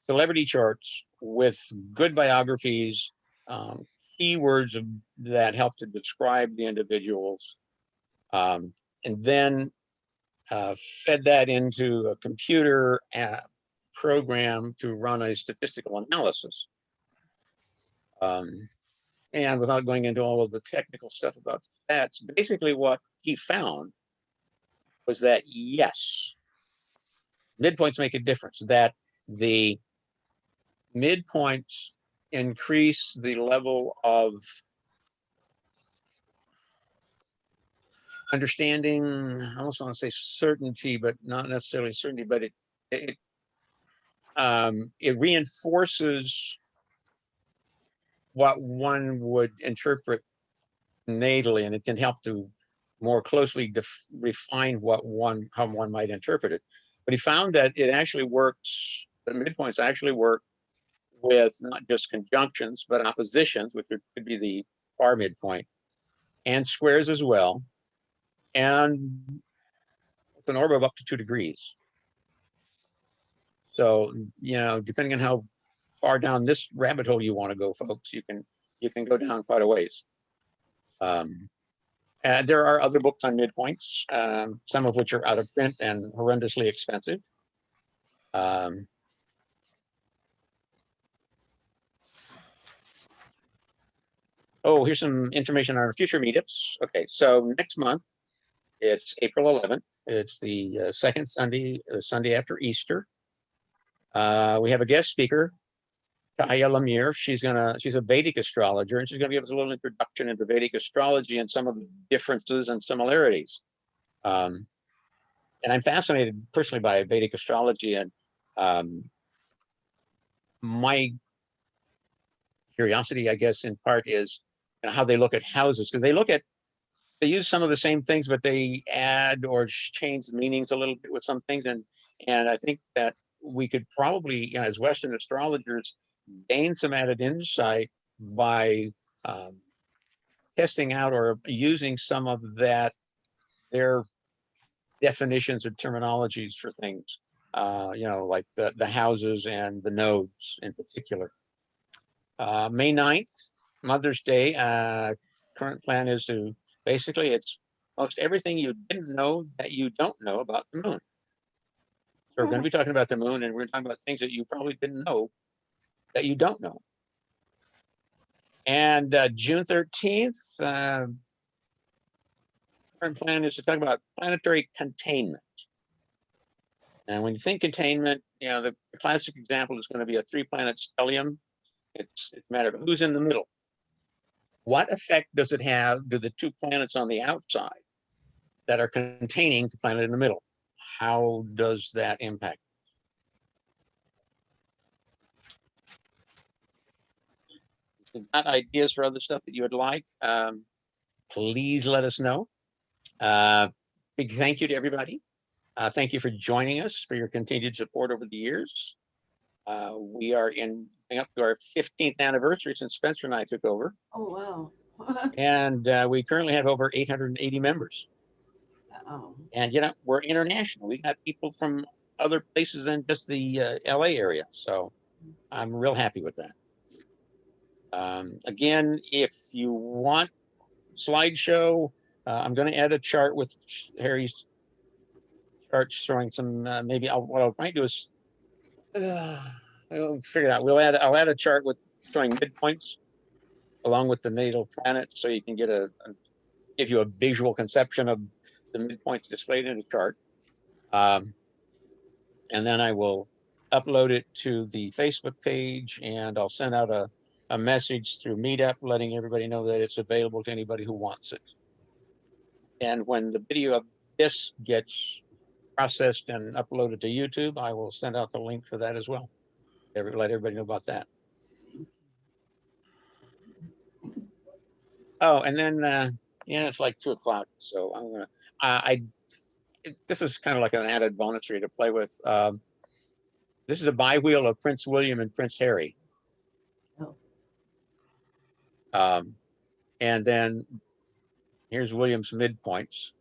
celebrity charts with good biographies, keywords that help to describe the individuals, and then fed that into a computer program to run a statistical analysis. And without going into all of the technical stuff about stats, basically what he found was that, yes, midpoints make a difference, that the midpoints increase the level of understanding. I almost want to say certainty, but not necessarily certainty, but it reinforces what one would interpret natally, and it can help to more closely refine how one might interpret it. But he found that it actually works, the midpoints actually work with not just conjunctions, but oppositions, which could be the far midpoint, and squares as well, and with an orb of up to 2 degrees. So, depending on how far down this rabbit hole you want to go, folks, you can go down quite a ways. And there are other books on midpoints, some of which are out of print and horrendously expensive. Oh, here's some information on our future meetups. Okay, so next month, it's April 11th. It's the second Sunday, Sunday after Easter. We have a guest speaker, Kaya Lamir. She's a Vedic astrologer, and she's gonna give us a little introduction into Vedic astrology and some of the differences and similarities. And I'm fascinated personally by Vedic astrology, and my curiosity, I guess, in part is how they look at houses, because they use some of the same things, but they add or change the meanings a little bit with some things. And I think that we could probably, as Western astrologers, gain some added insight by testing out or using some of their definitions or terminologies for things, like the houses and the nodes in particular. May 9th, Mother's Day. Current plan is to basically, it's most everything you didn't know that you don't know about the moon. So we're going to be talking about the moon, and we're talking about things that you probably didn't know that you don't know. And June 13th, current plan is to talk about planetary containment. And when you think containment, the classic example is going to be a 3-planet stellium. It's a matter of who's in the middle. What effect does it have to the 2 planets on the outside that are containing the planet in the middle? How does that impact? If you've got ideas for other stuff that you would like, please let us know. Big thank you to everybody. Thank you for joining us, for your continued support over the years. We are up to our 15th anniversary since Spencer and I took over. Oh, wow. And we currently have over 880 members. Oh, And, you know, we're international. We got people from other places than just the LA area. So I'm real happy with that. Again, if you want slideshow, I'm going to add a chart with Harry's chart showing some, maybe what I might do is, I'll figure it out. I'll add a chart with showing midpoints along with the natal planets, so you can get give you a visual conception of the midpoints displayed in a chart. And then I will upload it to the Facebook page, and I'll send out a message through Meetup letting everybody know that it's available to anybody who wants it. And when the video of this gets processed and uploaded to YouTube, I will send out the link for that as well. Let everybody know about that. Oh, and then yeah, it's like 2 o'clock, so I'm gonna. This is kind of like an added bonus for you to play with. This is a bi-wheel of Prince William and Prince Harry. Oh. And then here's William's midpoints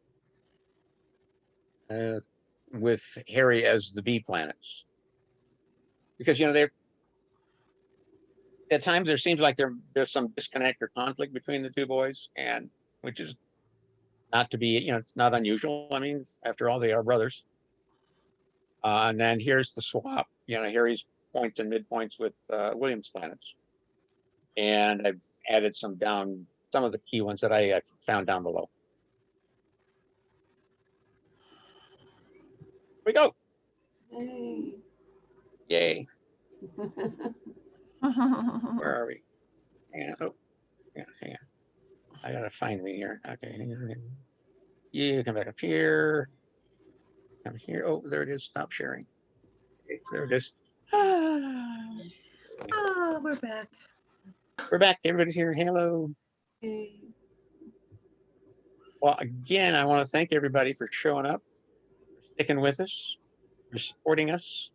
with Harry as the B planets. Because, you know, at times there seems like there's some disconnect or conflict between the two boys, and which is not to be, you know, it's not unusual. I mean, after all, they are brothers. And then here's the swap, you know, Harry's points and midpoints with William's planets. And I've added some of the key ones that I found down below. Here we go. Hey. Yay. Where are we? Hang on. Oh, yeah, hang on. I gotta find me here. Okay, hang on. You come back up here. Come here. Oh, there it is. Stop sharing. Okay, there it is. Oh, we're back. We're back. Everybody's here. Hello. Hey. Well, again, I want to thank everybody for showing up, for sticking with us, for supporting us.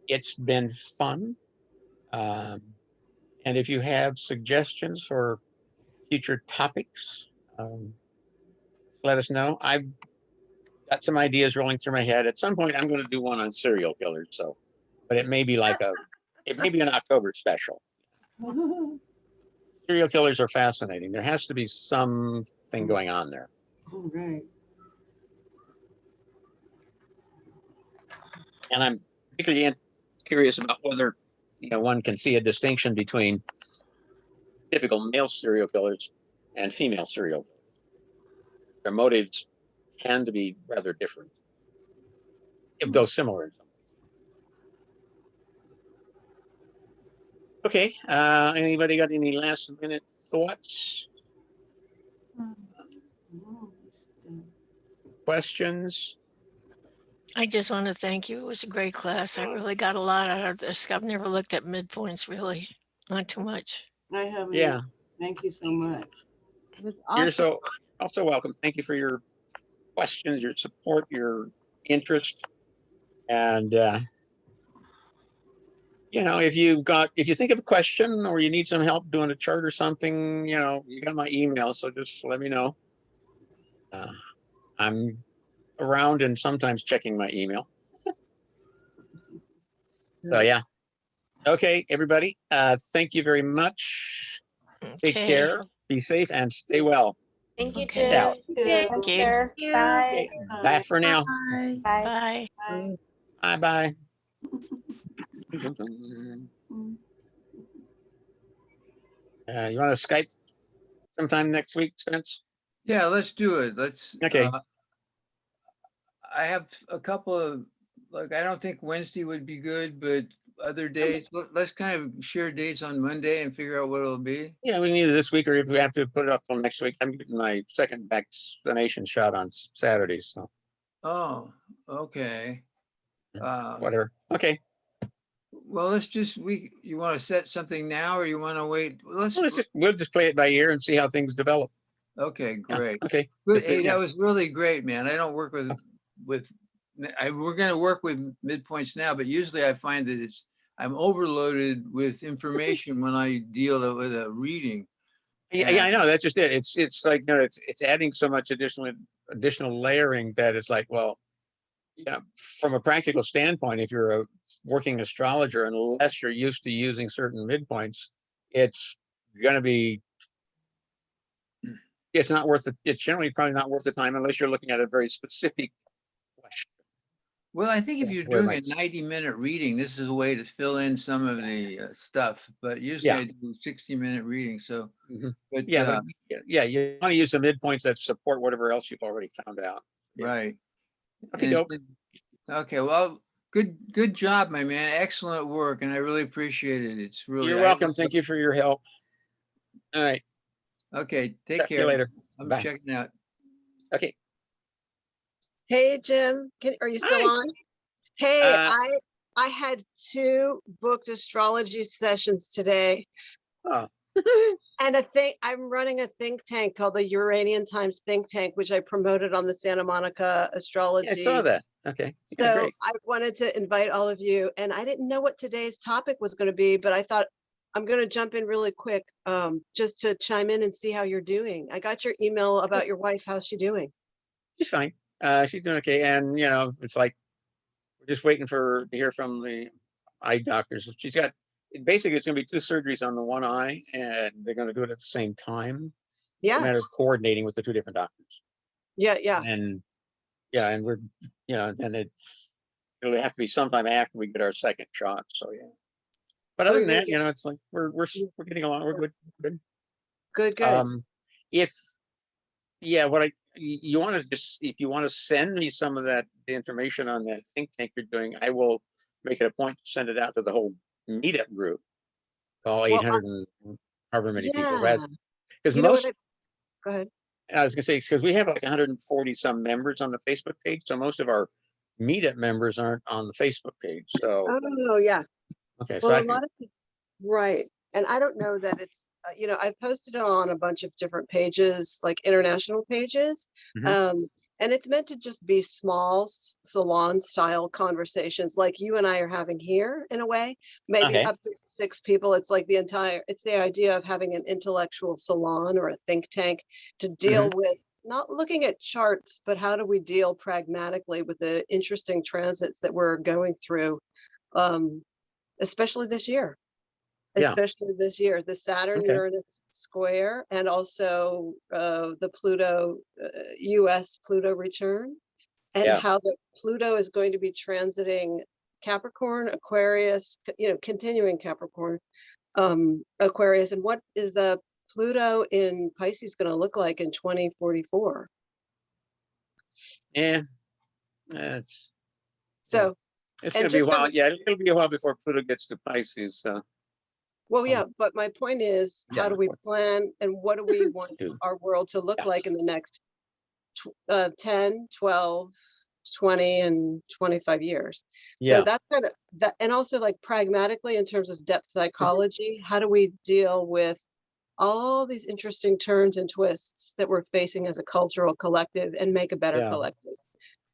It's been fun. And if you have suggestions for future topics, let us know. I've got some ideas rolling through my head. At some point, I'm going to do one on serial killers. So, but it may be an October special. Serial killers are fascinating. There has to be something going on there. All right. And I'm particularly curious about whether, you know, one can see a distinction between typical male serial killers and female serial killers. Their motives tend to be rather different, though similar in some ways. Okay, anybody got any last minute thoughts? Questions? I just want to thank you. It was a great class. I really got a lot out of this. I've never looked at midpoints really, not too much. I haven't. Yeah. Thank you so much. It was You're awesome. also welcome. Thank you for your questions, your support, your interest. And you know, if you think of a question or you need some help doing a chart or something, you know, you got my email, so just let me know. I'm around and sometimes checking my email. So yeah. Okay, everybody. Thank you very much. Take Okay. care, be safe, and stay well. Thank you, Okay. Jim. Out. Thanks, you. sir. Bye. Okay, bye for now. Bye. Bye. Bye. Bye bye. You want to Skype sometime next week, Spence? Yeah, let's do it. Let's. Okay. I have a couple of, like, I don't think Wednesday would be good, but other days, let's kind of share dates on Monday and figure out what it'll be. Yeah, we can either this week or if we have to put it off till next week. I'm getting my second vaccination shot on Saturday, so Oh, okay. whatever. Okay. Well, let's just, you want to set something now or you want to wait? We'll We'll just play it by ear and see how things develop. Okay, Yeah, great. okay. Good. Hey, that was really great, man. I don't work we're going to work with midpoints now, but usually I find that I'm overloaded with information when I deal with a reading. Yeah, I know. That's just it. It's like, no, it's adding so much additional layering that it's like, well, yeah, from a practical standpoint, if you're a working astrologer, unless you're used to using certain midpoints, it's going to be, it's not worth it. It's generally probably not worth the time unless you're looking at a very specific question. Well, I think if Yeah, you're where it doing a might- 90-minute reading, this is a way to fill in some of the stuff, but usually Yeah. I do 60-minute readings. So, Mhm. but Yeah, you want to use the midpoints that support whatever else you've already found out. Yeah. right. Okay, And- doke. okay, well, good job, my man. Excellent work, and I really appreciate it. It's really You're welcome. Thank you for your help. All right. Okay, take Talk to you care. later. I'm Bye. checking out. Okay. Hey, Jim, are you still Hi. on? Hey, Uh, I had 2 booked astrology sessions today. Oh. And I'm running a think tank called the Uranian Times Think Tank, which I promoted on the Santa Monica Astrology. I saw that. Okay. Yeah, So great. I wanted to invite all of you, and I didn't know what today's topic was going to be, but I thought I'm going to jump in really quick, just to chime in and see how you're doing. I got your email about your wife. How's she doing? She's fine. She's doing okay. And, you know, it's like, we're just waiting to hear from the eye doctors. She's got, basically, it's going to be 2 surgeries on the one eye, and they're going to do it at the same time. It's a Yeah, matter of coordinating with the 2 different doctors. yeah. And yeah, and we're, you know, then it'll have to be sometime after we get our second shot. So yeah. But So other you're than gonna that, get- you know, it's like we're getting along. We're good. Good. If yeah, you want to just, if you want to send me some of that information on that think tank you're doing, I will make it a point to send it out to the whole meetup group, all Well, 800 and however many people. yeah. Because You know what? most, Go ahead. I was gonna say, because we have like 140 some members on the Facebook page, so most of our meetup members aren't on the Facebook page. So Oh, yeah. okay, so Well, I a can, lot of people, right. And I don't know that it's, I've posted it on a bunch of different pages, like international pages. Mhm. And it's meant to just be small salon style conversations like you and I are having here in a way, maybe Okay. up to 6 people. It's like it's the idea of having an intellectual salon or a think tank to deal with not looking at charts, but how do we deal pragmatically with the interesting transits that we're going through, especially this year. Yeah. Especially this year, the Saturn Okay. Uranus square, and also the Pluto, US Pluto return, and Yeah. how the Pluto is going to be transiting Capricorn, Aquarius, continuing Capricorn, Aquarius, and what is the Pluto in Pisces going to look like in 2044? Yeah. It's So, it's and gonna be a just while. Yeah, it'll be a while before Pluto gets to Pisces. well, yeah, but my point is, how Yeah, do we what's- plan and what do we want do? our world to look Yeah. like in the next 10, 12, 20, and 25 years? So Yeah. that's kind of that. And also like pragmatically in terms of depth psychology, how do we deal with all these interesting turns and twists that we're facing as a cultural collective and make a better Yeah. collective?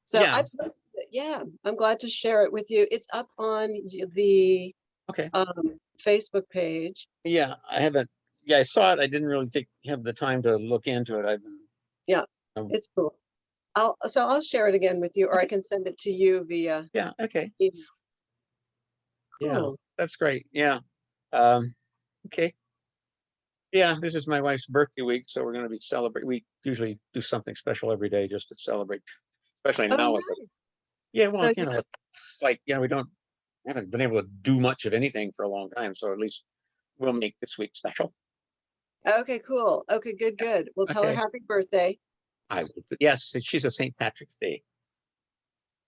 So Yeah. I posted it. Yeah, I'm glad to share it with you. It's up on the Okay. Facebook page. Yeah, I haven't. Yeah, I saw it. I didn't really have the time to look into it. I've been. Yeah, um, it's cool. I'll share it again with you, or I Okay. can send it to you via Yeah. Okay. email. Yeah, Cool. that's great. Yeah. Okay. Yeah, this is my wife's birthday week, so we're going to be celebrating. We usually do something special every day just to celebrate, especially Oh, now with it. nice. Yeah, well, So you know, it's like, you know, we haven't been able to do much of anything for a long time, so at least we'll make this week special. okay, cool. Okay, good. Well, tell her Okay. happy birthday. Yes, she's a St. Patrick's Day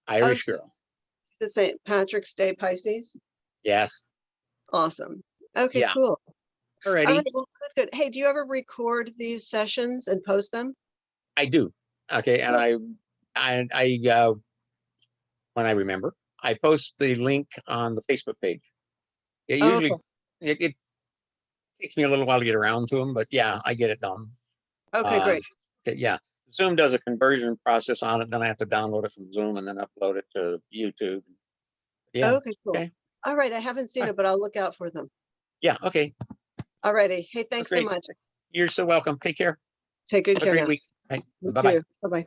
Oh, Irish so girl. the St. Patrick's Day Pisces. Yes. Awesome. Okay, Yeah. cool. All right, Alrighty. well, good. Hey, do you ever record these sessions and post them? I do. Okay, and I when I remember, I post the link on the Facebook page. It Oh, usually okay. it takes me a little while to get around to them, but yeah, I get it done. Okay, great. Yeah, Zoom does a conversion process on it. Then I have to download it from Zoom and then upload it to YouTube. Yeah. Okay, cool. Okay. All right, I haven't seen it, but I'll look out for them. Yeah, okay. All righty. Hey, That's thanks so great. much. You're so welcome. Take care. Take good Have a care great now. week. Right. You Bye-bye. too. Bye-bye.